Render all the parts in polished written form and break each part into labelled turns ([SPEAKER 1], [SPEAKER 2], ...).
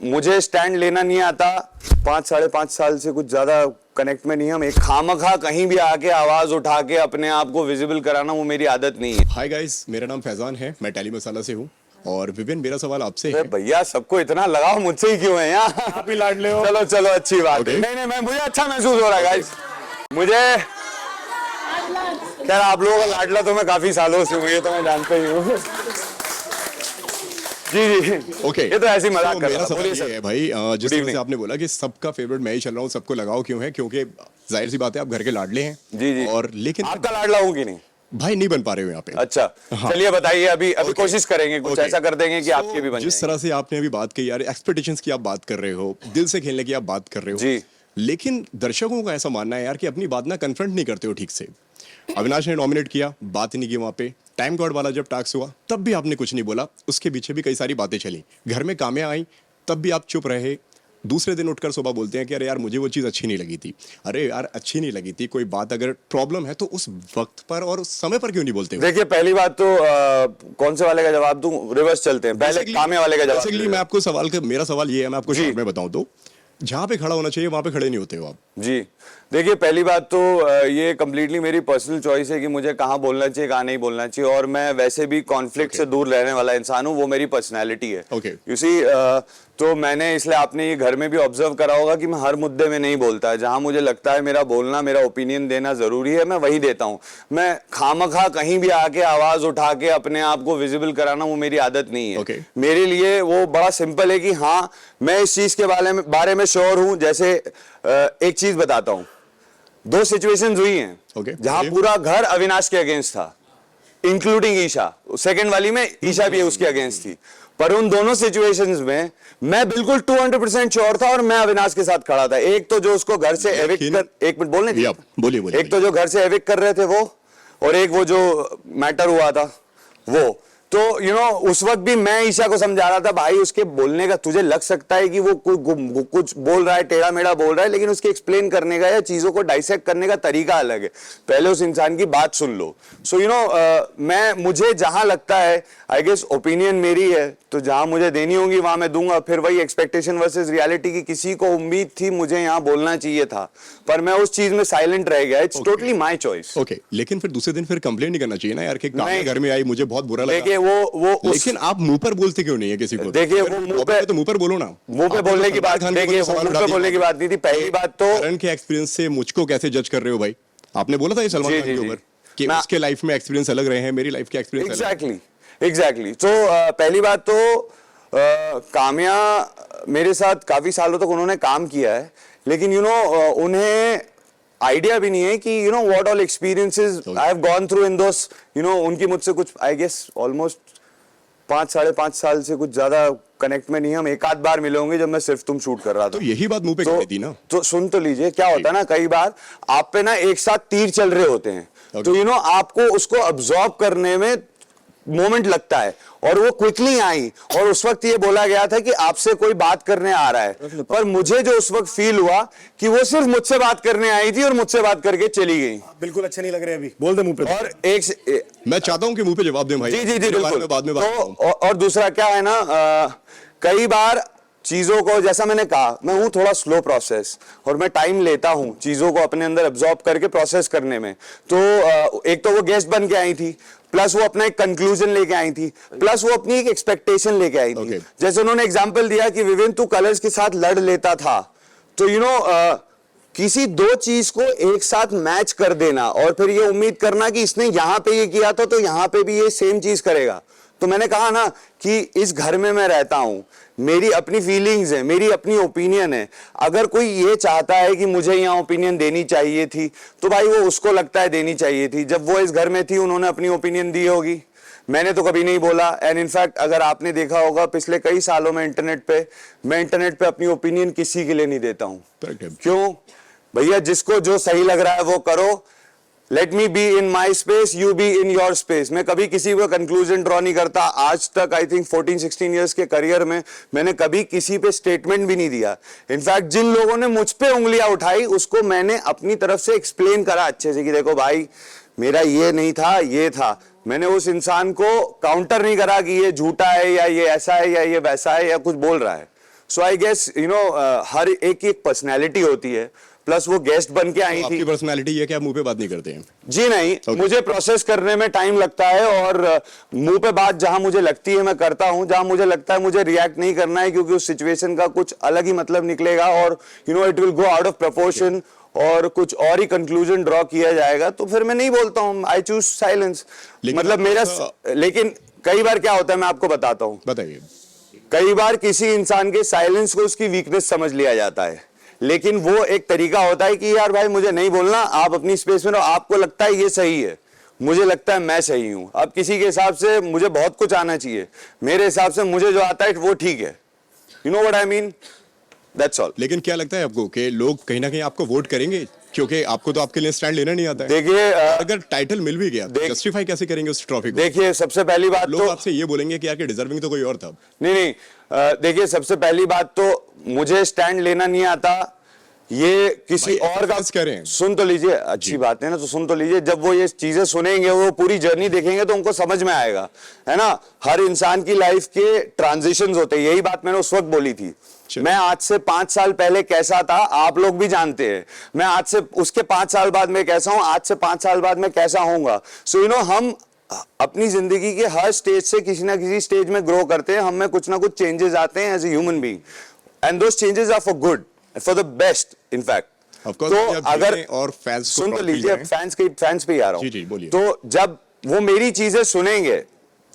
[SPEAKER 1] मुझे स्टैंड लेना नहीं आता, 5-5.5 साल से कुछ ज्यादा कनेक्ट में नहीं हम। एक खामखा कहीं भी आके आवाज उठा के अपने आप को विजिबल कराना, वो मेरी आदत नहीं है।
[SPEAKER 2] हाय गाइस, मेरा नाम फैजान है, मैं टेली मसाला से हूँ। और विपिन, मेरा सवाल आपसे है।
[SPEAKER 1] भैया सबको इतना लगाओ, मुझसे ही क्यों है यार?
[SPEAKER 3] आप ही लाड ले हो।
[SPEAKER 1] चलो चलो, अच्छी बात है।
[SPEAKER 2] Okay.
[SPEAKER 1] नहीं मैं मुझे अच्छा महसूस हो रहा है गाइस। मुझे खैर आप लोगों का लाडला तो मैं काफी सालों से हूँ, ये तो मैं जानता ही हूँ। जी जी
[SPEAKER 2] ओके,
[SPEAKER 1] ये तो ऐसी मजाक कर
[SPEAKER 2] मेरा
[SPEAKER 1] रहा था।
[SPEAKER 2] सवाल
[SPEAKER 1] बोलिए
[SPEAKER 2] ये
[SPEAKER 1] सर।
[SPEAKER 2] है भाई, जिस
[SPEAKER 1] Good
[SPEAKER 2] तरह से
[SPEAKER 1] evening.
[SPEAKER 2] आपने बोला कि सबका फेवरेट मैं ही चल रहा हूँ, सबको लगाओ क्यों है? क्योंकि जाहिर सी बात है आप घर के लाडले हैं।
[SPEAKER 1] जी जी।
[SPEAKER 2] और लेकिन
[SPEAKER 1] आपका लाडला हूँ कि नहीं?
[SPEAKER 2] भाई नहीं बन पा रहे हो यहाँ पे।
[SPEAKER 1] अच्छा
[SPEAKER 2] हाँ।
[SPEAKER 1] चलिए बताइए, अभी
[SPEAKER 2] Okay.
[SPEAKER 1] कोशिश करेंगे, कुछ
[SPEAKER 2] Okay.
[SPEAKER 1] ऐसा कर देंगे कि आपके भी बन
[SPEAKER 2] जिस
[SPEAKER 1] जाएंगे।
[SPEAKER 2] तरह से आपने अभी बात की यार, एक्सपेक्टेशंस की आप बात कर रहे हो, दिल से खेलने की आप बात कर रहे हो
[SPEAKER 1] जी।
[SPEAKER 2] लेकिन दर्शकों का ऐसा मानना है यार कि अपनी बात ना कन्फ्रंट नहीं करते हो ठीक से। अविनाश ने नॉमिनेट किया, बात नहीं की वहां पे। टाइम गॉड वाला जब टास्क हुआ तब भी आपने कुछ नहीं बोला, उसके पीछे भी कई सारी बातें चली। घर में कामें आई तब भी आप चुप रहे। दूसरे दिन उठकर सुबह बोलते हैं कि अरे यार मुझे वो चीज़ अच्छी नहीं लगी थी। अरे यार अच्छी नहीं लगी थी, कोई बात अगर प्रॉब्लम है तो उस वक्त पर और उस समय पर क्यों नहीं बोलते हो?
[SPEAKER 1] देखिए पहली बात तो कौन से वाले का जवाब दूं? रिवर्स चलते हैं, पहले कामे वाले का जवाब।
[SPEAKER 2] बेसिकली मैं आपको मेरा सवाल ये है, मैं आपको
[SPEAKER 1] जी।
[SPEAKER 2] शॉर्ट में बताऊं तो जहां पे खड़ा होना चाहिए वहां पे खड़े नहीं होते हो आप।
[SPEAKER 1] जी देखिए, पहली बात तो ये कम्प्लीटली मेरी पर्सनल चॉइस है कि मुझे कहाँ बोलना चाहिए, कहाँ नहीं बोलना चाहिए। और मैं वैसे भी कॉन्फ्लिक्ट से दूर रहने वाला इंसान हूँ, वो मेरी पर्सनैलिटी है।
[SPEAKER 2] Okay.
[SPEAKER 1] यू सी, तो मैंने इसलिए आपने ये घर में भी ऑब्जर्व करा होगा कि मैं हर मुद्दे में नहीं बोलता। जहां मुझे लगता है मेरा बोलना, मेरा ओपिनियन देना जरूरी है, मैं वही देता हूं। मैं खामखा कहीं भी आके आवाज उठा के अपने आप को विजिबल कराना, वो मेरी आदत नहीं है।
[SPEAKER 2] Okay.
[SPEAKER 1] मेरे लिए वो बड़ा सिंपल है कि हाँ मैं इस चीज के बारे में श्योर हूं। जैसे एक चीज बताता हूं, 2 सिचुएशंस हुई हैं
[SPEAKER 2] Okay.
[SPEAKER 1] जहां पूरा घर अविनाश के अगेंस्ट था, इंक्लूडिंग ईशा। सेकंड वाली में ईशा भी उसके अगेंस्ट थी, पर उन दोनों सिचुएशंस में मैं बिल्कुल 200% श्योर था और मैं अविनाश के साथ खड़ा था। एक तो जो उसको घर से एविक्ट कर, एक मिनट बोलने दीजिए।
[SPEAKER 2] बोलिए।
[SPEAKER 1] एक तो जो घर से एविक्ट कर रहे थे वो, और एक वो जो मैटर हुआ था वो। तो उस वक्त भी मैं ईशा को समझा रहा था, भाई उसके बोलने का तुझे लग सकता है कि वो कुछ बोल रहा है, टेढ़ा मेढ़ा बोल रहा है, लेकिन उसके एक्सप्लेन करने का या चीजों को डाइसेक्ट करने का तरीका अलग है। पहले उस इंसान की बात सुन लो। सो मुझे जहां लगता है, आई गेस ओपिनियन मेरी है, तो जहां मुझे देनी होगी वहां मैं दूंगा। फिर वही एक्सपेक्टेशन वर्सेस रियलिटी की, किसी को उम्मीद थी मुझे यहाँ बोलना चाहिए था, पर मैं उस चीज में साइलेंट रह गया। It's totally my choice.
[SPEAKER 2] Okay, लेकिन फिर दूसरे दिन फिर कंप्लेंट नहीं करना चाहिए ना यार कि काम घर में आई, मुझे बहुत बुरा लगा।
[SPEAKER 1] देखिए
[SPEAKER 2] लेकिन आप मुंह पर बोलते क्यों नहीं है किसी को?
[SPEAKER 1] देखिए वो मुंह पे,
[SPEAKER 2] तो मुंह पर बोलो ना।
[SPEAKER 1] मुंह पे बोलने की बात, देखिए वो मुंह पे बोलने की बात नहीं थी। पहली बात तो
[SPEAKER 2] करण के एक्सपीरियंस से मुझको कैसे जज कर रहे हो भाई? आपने बोला था ये सलमान खान के ऊपर कि उसके लाइफ में एक्सपीरियंस अलग रहे हैं, मेरी लाइफ के एक्सपीरियंस
[SPEAKER 1] एग्जैक्टली। तो पहली बात तो काम्या मेरे साथ काफी सालों तक उन्होंने काम किया है, लेकिन उन्हें आइडिया भी नहीं है कि what all experiences I have gone through in those. उनकी मुझसे कुछ आई गेस ऑलमोस्ट 5-5.5 साल से कुछ ज्यादा कनेक्ट में नहीं हम। एक आध बार मिले होंगे जब मैं सिर्फ तुम शूट कर रहा था।
[SPEAKER 2] तो यही बात मुंह पे कहनी थी ना।
[SPEAKER 1] तो सुन तो लीजिए, क्या होता है ना, कई बार आप पे ना एक साथ तीर चल रहे होते हैं, तो आपको उसको अब्सॉर्ब करने में मोमेंट लगता है, और वो क्विकली आई। और उस वक्त ये बोला गया था कि आपसे कोई बात करने आ रहा है, पर मुझे जो उस वक्त फील हुआ कि वो सिर्फ मुझसे बात करने आई थी और मुझसे बात करके चली गई।
[SPEAKER 3] बिल्कुल अच्छे नहीं लग रहे अभी, बोल दे मुंह पे।
[SPEAKER 1] और
[SPEAKER 2] मैं चाहता हूं कि मुंह पे जवाब दें भाई।
[SPEAKER 1] जी जी जी बिल्कुल।
[SPEAKER 2] बाद में
[SPEAKER 1] तो और दूसरा क्या है ना, कई बार चीजों को, जैसा मैंने कहा, मैं हूं थोड़ा स्लो प्रोसेस, और मैं टाइम लेता हूं चीजों को अपने अंदर एब्जॉर्ब करके प्रोसेस करने में। तो एक तो वो गेस्ट बन के आई थी, प्लस वो अपना एक कंक्लूजन लेके आई थी, प्लस वो अपनी एक एक्सपेक्टेशन लेके आई थी। जैसे उन्होंने एग्जांपल दिया कि विवेन तू कलर्स के साथ लड़ लेता था, तो किसी 2 चीज को एक साथ मैच कर देना और फिर ये उम्मीद करना कि इसने यहां पे ये किया था तो यहां पे भी ये सेम चीज करेगा। तो मैंने कहा ना कि इस घर में मैं रहता हूं, मेरी अपनी फीलिंग्स है, मेरी अपनी ओपिनियन है। अगर कोई ये चाहता है कि मुझे यहाँ ओपिनियन देनी चाहिए थी, तो भाई वो उसको लगता है देनी चाहिए थी। जब वो इस घर में थी उन्होंने अपनी ओपिनियन दी होगी, मैंने तो कभी नहीं बोला। एंड इनफैक्ट अगर आपने देखा होगा पिछले कई सालों में मैं इंटरनेट पे अपनी ओपिनियन किसी के लिए नहीं देता हूं। क्यों भैया? जिसको जो सही लग रहा है वो करो। Let me be in my space, you be in your space. मैं कभी किसी को कंक्लूजन ड्रॉ नहीं करता। आज तक आई थिंक 14-16 ईयर्स के करियर में मैंने कभी किसी पे स्टेटमेंट भी नहीं दिया। इनफैक्ट जिन लोगों ने मुझ पे उंगलियां उठाई उसको मैंने अपनी तरफ से एक्सप्लेन करा अच्छे से कि देखो भाई मेरा ये नहीं था, ये था। मैंने उस इंसान को काउंटर नहीं करा कि ये झूठा है या ये ऐसा है या ये वैसा है या कुछ बोल रहा है। So I guess you know हर एक की एक पर्सनैलिटी होती है, प्लस वो गेस्ट बन के आई
[SPEAKER 2] तो
[SPEAKER 1] थी।
[SPEAKER 2] आपकी पर्सनालिटी ये कि आप मुंह पे बात नहीं करते हैं।
[SPEAKER 1] जी नहीं, मुझे प्रोसेस करने में टाइम लगता है और मुंह पे बात जहां मुझे लगती है मैं करता हूं, जहां मुझे लगता है मुझे रिएक्ट नहीं करना है क्योंकि उस सिचुएशन का कुछ अलग ही मतलब निकलेगा और you know it will go out of proportion और कुछ और ही कंक्लूजन ड्रॉ किया जाएगा, तो फिर मैं नहीं बोलता हूं। I choose silence. मतलब मेरा लेकिन कई बार क्या होता है मैं आपको बताता हूं।
[SPEAKER 2] बताइए।
[SPEAKER 1] कई बार किसी इंसान के साइलेंस को उसकी वीकनेस समझ लिया जाता है, लेकिन वो एक तरीका होता है कि यार भाई मुझे नहीं बोलना, आप अपनी स्पेस में रहो, आपको लगता है ये सही है, मुझे लगता है मैं सही हूं। अब किसी के हिसाब से मुझे बहुत कुछ आना चाहिए, मेरे हिसाब से मुझे जो आता है वो ठीक है। You know what I mean, that's all.
[SPEAKER 2] लेकिन क्या लगता है आपको कि लोग कहीं ना कहीं आपको वोट करेंगे, क्योंकि आपको तो आपके लिए स्टैंड लेना नहीं आता है।
[SPEAKER 1] देखिए
[SPEAKER 2] अगर टाइटल मिल भी गया तो जस्टिफाई कैसे करेंगे उस ट्रॉफी को?
[SPEAKER 1] देखिए सबसे पहली बात
[SPEAKER 2] लोग
[SPEAKER 1] तो
[SPEAKER 2] आपसे ये बोलेंगे कि यार कि डिजर्विंग तो कोई और था।
[SPEAKER 1] नहीं, देखिए सबसे पहली बात तो मुझे स्टैंड लेना नहीं आता, ये किसी
[SPEAKER 2] भाई,
[SPEAKER 1] और का
[SPEAKER 2] फर्ज करें।
[SPEAKER 1] सुन तो लीजिए, अच्छी बात है ना, तो सुन तो लीजिए। जब वो ये चीजें सुनेंगे, वो पूरी जर्नी देखेंगे तो उनको समझ में आएगा, है ना। हर इंसान की लाइफ के ट्रांजिशंस होते हैं, यही बात मैंने उस वक्त बोली थी। मैं आज से 5 साल पहले कैसा था आप लोग भी जानते हैं, मैं आज से उसके 5 साल बाद मैं कैसा हूं, आज से 5 साल बाद मैं कैसा होऊंगा। सो यू नो हम अपनी जिंदगी के हर स्टेज से किसी ना किसी स्टेज में ग्रो करते हैं, हम में कुछ ना कुछ चेंजेस आते हैं as a human being, and those changes are for good, for the best in fact.
[SPEAKER 2] Of course,
[SPEAKER 1] तो
[SPEAKER 2] जब
[SPEAKER 1] अगर
[SPEAKER 2] जीतें और फैंस को
[SPEAKER 1] सुन तो
[SPEAKER 2] trophy
[SPEAKER 1] लीजिए,
[SPEAKER 2] दें।
[SPEAKER 1] फैंस पे ही आ रहा
[SPEAKER 2] जी, जी,
[SPEAKER 1] हूं।
[SPEAKER 2] बोलिए।
[SPEAKER 1] तो जब वो मेरी चीजें सुनेंगे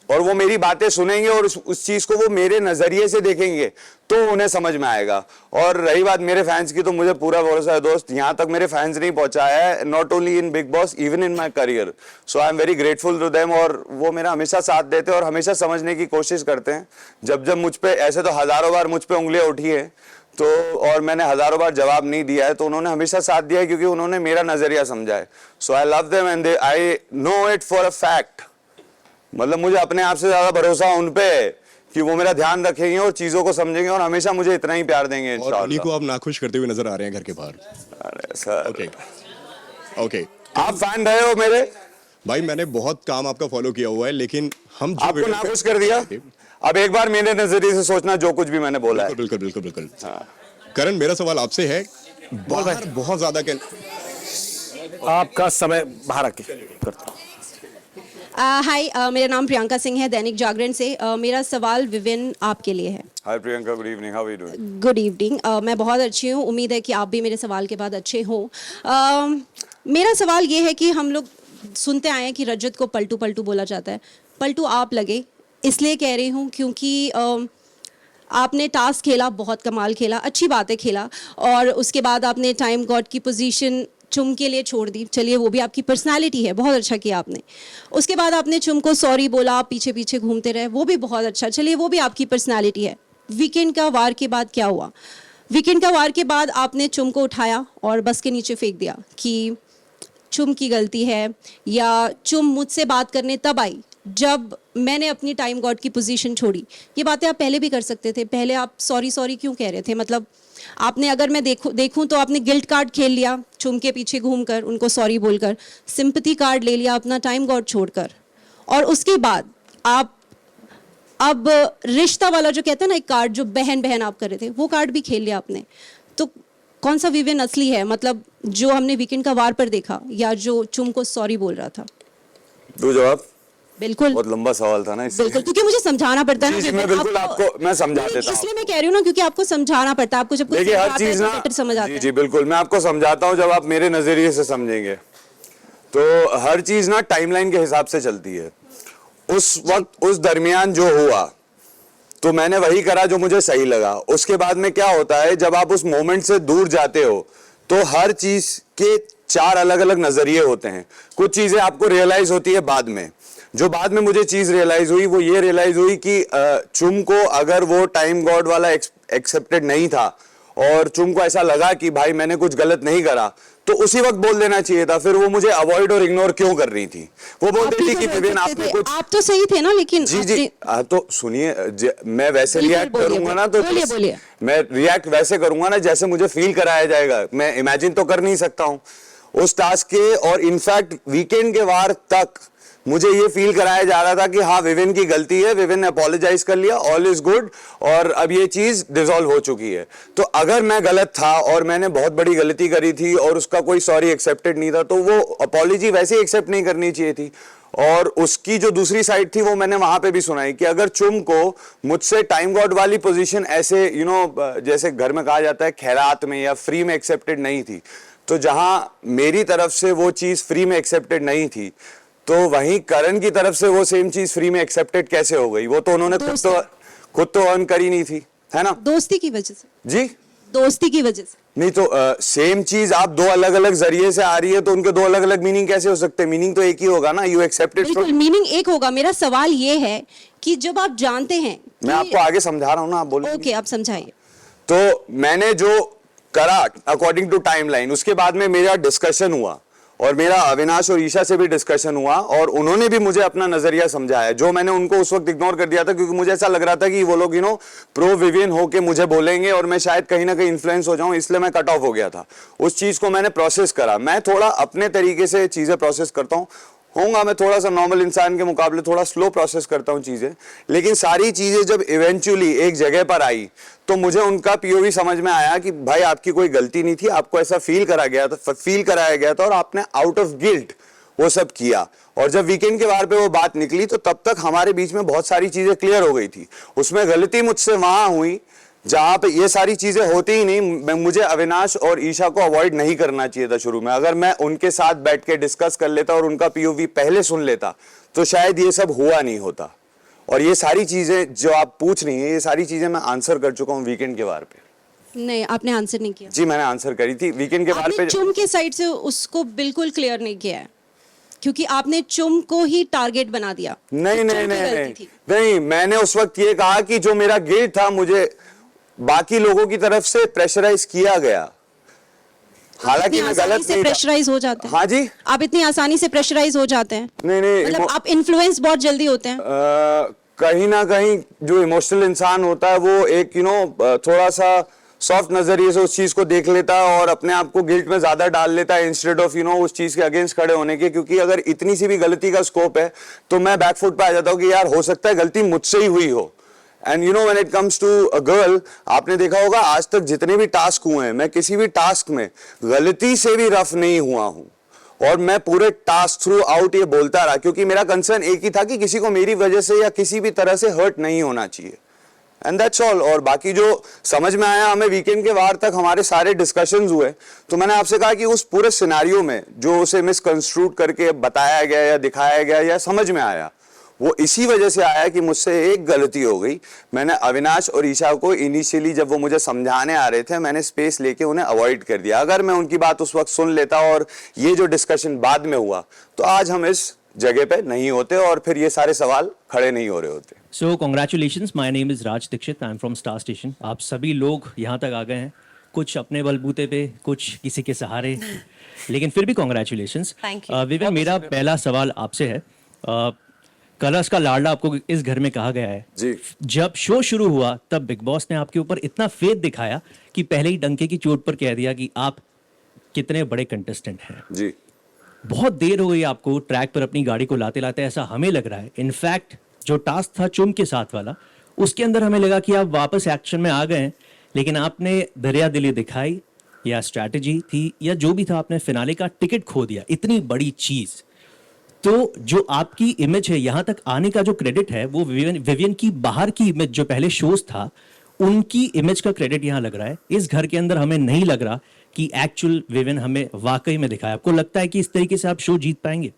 [SPEAKER 1] और वो मेरी बातें सुनेंगे और उस चीज को वो मेरे नजरिए से देखेंगे तो उन्हें समझ में आएगा। और रही बात मेरे फैंस की, तो मुझे पूरा भरोसा है दोस्त, यहां तक मेरे फैंस नहीं पहुंचाया है, not only in Bigg Boss, even in my career. So I am very grateful to them, और वो मेरा हमेशा साथ देते हैं और हमेशा समझने की कोशिश करते हैं। जब जब मुझ पे, ऐसे तो हजारों बार मुझ पे उंगलियां उठी है तो, और मैंने हजारों बार जवाब नहीं दिया है, तो उन्होंने हमेशा साथ दिया है क्योंकि उन्होंने मेरा नजरिया समझा है। So I love them and I know it for a fact. मतलब मुझे अपने आप से ज्यादा भरोसा उन पे है कि वो मेरा ध्यान रखेंगे और चीजों को समझेंगे और हमेशा मुझे इतना ही प्यार देंगे
[SPEAKER 2] और
[SPEAKER 1] इंशाल्लाह।
[SPEAKER 2] उन्हीं को आप नाखुश करते हुए नजर आ रहे हैं घर के बाहर।
[SPEAKER 1] अरे सर,
[SPEAKER 2] ओके ओके।
[SPEAKER 1] आप फैन रहे हो मेरे,
[SPEAKER 2] भाई मैंने बहुत काम आपका फॉलो किया हुआ है, लेकिन हम जो
[SPEAKER 1] आपको
[SPEAKER 2] वीडियो-
[SPEAKER 1] नाखुश कर दिया। अब एक बार मेरे नजरिए से सोचना जो कुछ भी मैंने बोला है।
[SPEAKER 2] बिल्कुल बिल्कुल बिल्कुल बिल्कुल। करण, मेरा सवाल आपसे है, बाहर बहुत ज्यादा
[SPEAKER 3] आपका समय बाहर आके करता हूं।
[SPEAKER 4] हाय, मेरा नाम प्रियंका सिंह है, दैनिक जागरण से। मेरा सवाल विविन आपके लिए है।
[SPEAKER 1] Hi Priyanka, good evening, how are you doing?
[SPEAKER 4] Good evening. मैं बहुत अच्छी हूँ, उम्मीद है कि आप भी मेरे सवाल के बाद अच्छे हों। मेरा सवाल ये है कि हम लोग सुनते आए हैं कि रजत को पलटू पलटू बोला जाता है। पलटू आप लगे, इसलिए कह रही हूँ क्योंकि आपने टास्क खेला, बहुत कमाल खेला, अच्छी बातें खेला, और उसके बाद आपने टाइम गॉड की पोजीशन चुम के लिए छोड़ दी। चलिए, वो भी आपकी पर्सनालिटी है, बहुत अच्छा किया आपने। उसके बाद आपने चुम को सॉरी बोला, आप पीछे पीछे घूमते रहे, वो भी बहुत अच्छा। चलिए, वो भी आपकी पर्सनालिटी है। वीकेंड का वार के बाद क्या हुआ? वीकेंड का वार के बाद आपने चुम को उठाया और बस के नीचे फेंक दिया कि चुम की गलती है, या चुम मुझसे बात करने तब आई जब मैंने अपनी टाइम गॉड की पोजीशन छोड़ी। ये बातें आप पहले भी कर सकते थे, पहले आप सॉरी सॉरी क्यों कह रहे थे? मतलब आपने, अगर मैं देखूं तो आपने गिल्ट कार्ड खेल लिया, चुम के पीछे घूमकर उनको सॉरी बोलकर, सिंपैथी कार्ड ले लिया अपना टाइम गॉड छोड़कर, और उसके बाद आप अब रिश्ता वाला जो कहते हैं ना, एक कार्ड जो बहन बहन आप कर रहे थे, वो कार्ड भी खेल लिया आपने। तो कौन सा विविन असली है? मतलब जो हमने वीकेंड का वार पर देखा, या जो चुम को सॉरी बोल रहा था?
[SPEAKER 1] दो जवाब।
[SPEAKER 4] बिल्कुल,
[SPEAKER 1] बहुत लंबा सवाल था ना, इसलिए
[SPEAKER 4] बिल्कुल, क्योंकि मुझे समझाना पड़ता है ना।
[SPEAKER 1] जी, मैं बिल्कुल आपको मैं समझा देता हूँ।
[SPEAKER 4] इसलिए मैं कह रही हूँ ना, क्योंकि आपको समझाना पड़ता है। आपको जब कुछ
[SPEAKER 1] देखिए हर
[SPEAKER 4] समझाता है
[SPEAKER 1] चीज
[SPEAKER 4] तो
[SPEAKER 1] ना,
[SPEAKER 4] better समझ आता
[SPEAKER 1] जी
[SPEAKER 4] है।
[SPEAKER 1] जी बिल्कुल, मैं आपको समझाता हूँ जब आप मेरे नजरिए से समझेंगे। तो हर चीज ना टाइमलाइन के हिसाब से चलती है। उस वक्त, उस दरमियान जो हुआ, तो मैंने वही करा जो मुझे सही लगा। उसके बाद में क्या होता है, जब आप उस मोमेंट से दूर जाते हो तो हर चीज के 4 अलग अलग नजरिए होते हैं। कुछ चीजें आपको रियलाइज होती है बाद में। जो बाद में मुझे चीज रियलाइज हुई, वो ये रियलाइज हुई कि चुम को अगर वो टाइम गॉड वाला एक्सेप्टेड नहीं था और चुम को ऐसा लगा कि भाई मैंने कुछ गलत नहीं करा, तो उसी वक्त बोल देना चाहिए था। फिर वो मुझे अवॉइड और इग्नोर क्यों कर रही थी? वो बोलती थी कि विविन आपने कुछ,
[SPEAKER 4] आप तो सही थे ना, लेकिन
[SPEAKER 1] जी जी तो सुनिए, मैं वैसे
[SPEAKER 4] बिल्कुल,
[SPEAKER 1] रिएक्ट
[SPEAKER 4] बोलिए,
[SPEAKER 1] करूंगा ना, तो
[SPEAKER 4] बोलिए।
[SPEAKER 1] मैं रिएक्ट वैसे करूंगा ना जैसे मुझे फील कराया जाएगा। मैं इमेजिन तो कर नहीं सकता हूं उस टास्क के। और इनफैक्ट वीकेंड के वार तक मुझे ये फील कराया जा रहा था कि हाँ विविन की गलती है, विविन ने अपोलोजाइज कर लिया, ऑल इज गुड, और अब ये चीज डिसॉल्व हो चुकी है। तो अगर मैं गलत था और मैंने बहुत बड़ी गलती करी थी और उसका कोई सॉरी एक्सेप्टेड नहीं था, तो वो अपॉलॉजी वैसे ही एक्सेप्ट नहीं करनी चाहिए थी। और उसकी जो दूसरी साइड थी वो मैंने वहां पे भी सुनाई कि अगर चुम को मुझसे टाइम गॉड वाली पोजीशन ऐसे जैसे घर में कहा जाता है खैरात में या फ्री में एक्सेप्टेड नहीं थी, तो जहां मेरी तरफ से वो चीज फ्री में एक्सेप्टेड नहीं थी, तो वहीं करण की तरफ से वो सेम चीज फ्री में एक्सेप्टेड कैसे हो गई? वो तो उन्होंने खुद तो अर्न करी नहीं थी, है ना?
[SPEAKER 4] दोस्ती की वजह से।
[SPEAKER 1] जी,
[SPEAKER 4] दोस्ती की वजह से
[SPEAKER 1] नहीं तो सेम चीज आप दो अलग अलग जरिए से आ रही है तो उनके दो अलग अलग मीनिंग कैसे हो सकते हैं? मीनिंग तो एक ही होगा ना, यू एक्सेप्टेड।
[SPEAKER 4] बिल्कुल मीनिंग एक होगा। मेरा सवाल ये है कि जब आप जानते हैं
[SPEAKER 1] मैं आपको आगे समझा रहा हूँ ना, आप बोलो।
[SPEAKER 4] ओके, आप समझाइए।
[SPEAKER 1] तो मैंने जो करा अकॉर्डिंग टू टाइमलाइन, उसके बाद में मेरा डिस्कशन हुआ और मेरा अविनाश और ईशा से भी डिस्कशन हुआ और उन्होंने भी मुझे अपना नजरिया समझाया, जो मैंने उनको उस वक्त इग्नोर कर दिया था क्योंकि मुझे ऐसा लग रहा था कि वो लोग प्रो विवियन होके मुझे बोलेंगे और मैं शायद कहीं ना कहीं इन्फ्लुएंस हो जाऊं, इसलिए मैं कट ऑफ हो गया था। उस चीज को मैंने प्रोसेस करा। मैं थोड़ा अपने तरीके से चीजें प्रोसेस करता हूं, मैं थोड़ा सा नॉर्मल इंसान के मुकाबले थोड़ा स्लो प्रोसेस करता हूं चीजें, लेकिन सारी चीजें जब इवेंचुअली एक जगह पर आई तो मुझे उनका पीओवी समझ में आया कि भाई आपकी कोई गलती नहीं थी, आपको ऐसा फील कराया गया था और आपने आउट ऑफ गिल्ट वो सब किया। और जब वीकेंड के बार पे वो बात निकली तो तब तक हमारे बीच में बहुत सारी चीजें क्लियर हो गई थी। उसमें गलती मुझसे वहां हुई जहां पे ये सारी चीजें होती ही नहीं। मुझे अविनाश और ईशा को अवॉइड नहीं करना चाहिए था शुरू में। अगर मैं उनके साथ बैठ के डिस्कस कर लेता और उनका पीओवी पहले सुन लेता तो शायद ये सब हुआ नहीं होता। और ये सारी चीजें जो आप पूछ रही हैं, ये सारी चीजें मैं आंसर कर चुका हूँ वीकेंड के बार पे।
[SPEAKER 4] नहीं, आपने आंसर नहीं किया।
[SPEAKER 1] जी, मैंने आंसर करी थी वीकेंड के बार पे।
[SPEAKER 4] चुम के साइड से उसको बिल्कुल क्लियर नहीं किया है क्योंकि आपने चुम को ही टारगेट बना दिया।
[SPEAKER 1] नहीं, मैंने उस वक्त ये कहा कि जो मेरा गिल्ट था मुझे बाकी लोगों की तरफ से प्रेशराइज किया गया, हालांकि मैं गलत नहीं था।
[SPEAKER 4] प्रेशराइज हो जाते हैं।
[SPEAKER 1] हाँ जी,
[SPEAKER 4] आप इतनी आसानी से प्रेशराइज हो जाते हैं?
[SPEAKER 1] नहीं,
[SPEAKER 4] मतलब आप इन्फ्लुएंस बहुत जल्दी होते हैं।
[SPEAKER 1] कहीं ना कहीं जो इमोशनल इंसान होता है वो एक थोड़ा सा सॉफ्ट नजरिए से उस चीज को देख लेता है और अपने आप को गिल्ट में ज्यादा डाल लेता है इंस्टेड ऑफ उस चीज के अगेंस्ट खड़े होने के। क्योंकि अगर इतनी सी भी गलती का स्कोप है तो मैं बैकफुट पे आ जाता हूँ कि यार हो सकता है गलती मुझसे ही हुई हो। And when it comes to a girl, आपने देखा होगा आज तक जितने भी टास्क हुए हैं, मैं किसी भी टास्क में गलती से भी रफ नहीं हुआ हूं और मैं पूरे टास्क थ्रू आउट ये बोलता रहा क्योंकि मेरा कंसर्न एक ही था कि किसी को मेरी वजह से या किसी भी तरह से हर्ट नहीं होना चाहिए। And that's all. और बाकी जो समझ में आया हमें वीकेंड के बार तक हमारे सारे डिस्कशंस हुए, तो मैंने आपसे कहा कि उस पूरे सिनेरियो में जो उसे मिसकंस्ट्रूड करके बताया गया या दिखाया गया या समझ में आया, वो इसी वजह से आया कि मुझसे एक गलती हो गई। मैंने अविनाश और ईशा को इनिशियली जब वो मुझे समझाने आ रहे थे, मैंने स्पेस लेके उन्हें अवॉइड कर दिया। अगर मैं उनकी बात उस वक्त सुन लेता और ये जो डिस्कशन बाद में हुआ तो आज हम इस जगह पे नहीं होते और फिर ये सारे सवाल खड़े नहीं हो रहे होते।
[SPEAKER 5] So congratulations, my name is Raj Dixit, I am from star station. आप सभी लोग यहाँ तक आ गए हैं, कुछ अपने बलबूते पे, कुछ किसी के सहारे, लेकिन फिर भी कॉन्ग्रेचुलेशंस। विवेन, मेरा पहला सवाल आपसे है। कलर्स का लाडला आपको इस घर में कहा गया है
[SPEAKER 1] जी।
[SPEAKER 5] जब शो शुरू हुआ तब बिग बॉस ने आपके ऊपर इतना फेथ दिखाया कि पहले ही डंके की चोट पर कह दिया कि आप कितने बड़े कंटेस्टेंट हैं।
[SPEAKER 1] जी,
[SPEAKER 5] बहुत देर हो गई आपको ट्रैक पर अपनी गाड़ी को लाते लाते, ऐसा हमें लग रहा है। इनफैक्ट जो टास्क था चुम के साथ वाला, उसके अंदर हमें लगा कि आप वापस एक्शन में आ गए हैं, लेकिन आपने दरियादिली दिखाई या स्ट्रैटेजी थी या जो भी था, आपने फिनाले का टिकट खो दिया। इतनी बड़ी चीज, तो जो आपकी इमेज है, यहाँ तक आने का जो क्रेडिट है वो विवियन की बाहर की इमेज जो पहले शोज था उनकी इमेज का क्रेडिट यहाँ लग रहा है। इस घर के अंदर हमें नहीं लग रहा कि एक्चुअल विवियन हमें वाकई में दिखाया। आपको लगता है कि इस तरीके से आप शो जीत पाएंगे?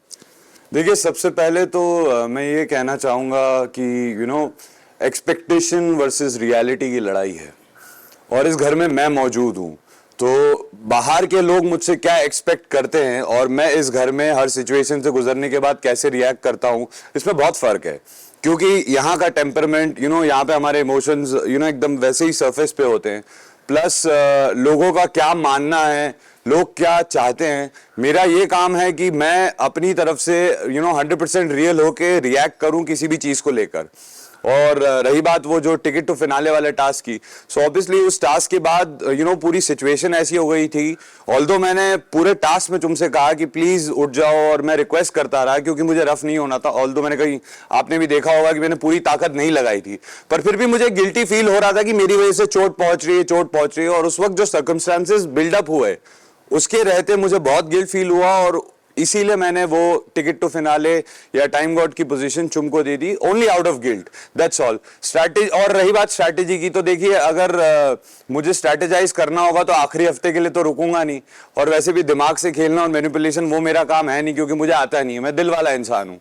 [SPEAKER 1] देखिए, सबसे पहले तो मैं ये कहना चाहूंगा कि एक्सपेक्टेशन वर्सेस रियलिटी की लड़ाई है और इस घर में मैं मौजूद हूँ, तो बाहर के लोग मुझसे क्या एक्सपेक्ट करते हैं और मैं इस घर में हर सिचुएशन से गुजरने के बाद कैसे रिएक्ट करता हूँ, इसमें बहुत फर्क है। क्योंकि यहाँ का टेम्परमेंट, यहाँ पे हमारे इमोशंस एकदम वैसे ही सरफेस पे होते हैं, प्लस लोगों का क्या मानना है, लोग क्या चाहते हैं। मेरा ये काम है कि मैं अपनी तरफ से 100% रियल होके रिएक्ट करूं किसी भी चीज को लेकर। और रही बात वो जो टिकट टू फिनाले वाले टास्क की, सो ऑब्वियसली उस टास्क के बाद पूरी सिचुएशन ऐसी हो गई थी। ऑल्दो मैंने पूरे टास्क में तुमसे कहा कि प्लीज उठ जाओ और मैं रिक्वेस्ट करता रहा क्योंकि मुझे रफ नहीं होना था। ऑल्दो मैंने कहीं, आपने भी देखा होगा कि मैंने पूरी ताकत नहीं लगाई थी, पर फिर भी मुझे गिल्टी फील हो रहा था कि मेरी वजह से चोट पहुंच रही है। और उस वक्त जो सर्कमस्टांसेस बिल्डअप हुए उसके रहते मुझे बहुत गिल्ट फील हुआ, और इसीलिए मैंने वो टिकट टू फिनाले या टाइम गॉड की पोजीशन चुम को दे दी, only out of guilt, that's all. Strategy, और रही बात स्ट्रैटेजी की, तो देखिए अगर मुझे स्ट्रैटेजाइज करना होगा तो आखिरी हफ्ते के लिए तो रुकूंगा नहीं, और वैसे भी दिमाग से खेलना और मैनिपुलेशन वो मेरा काम है नहीं, क्योंकि मुझे आता नहीं है, मैं दिल वाला इंसान हूं।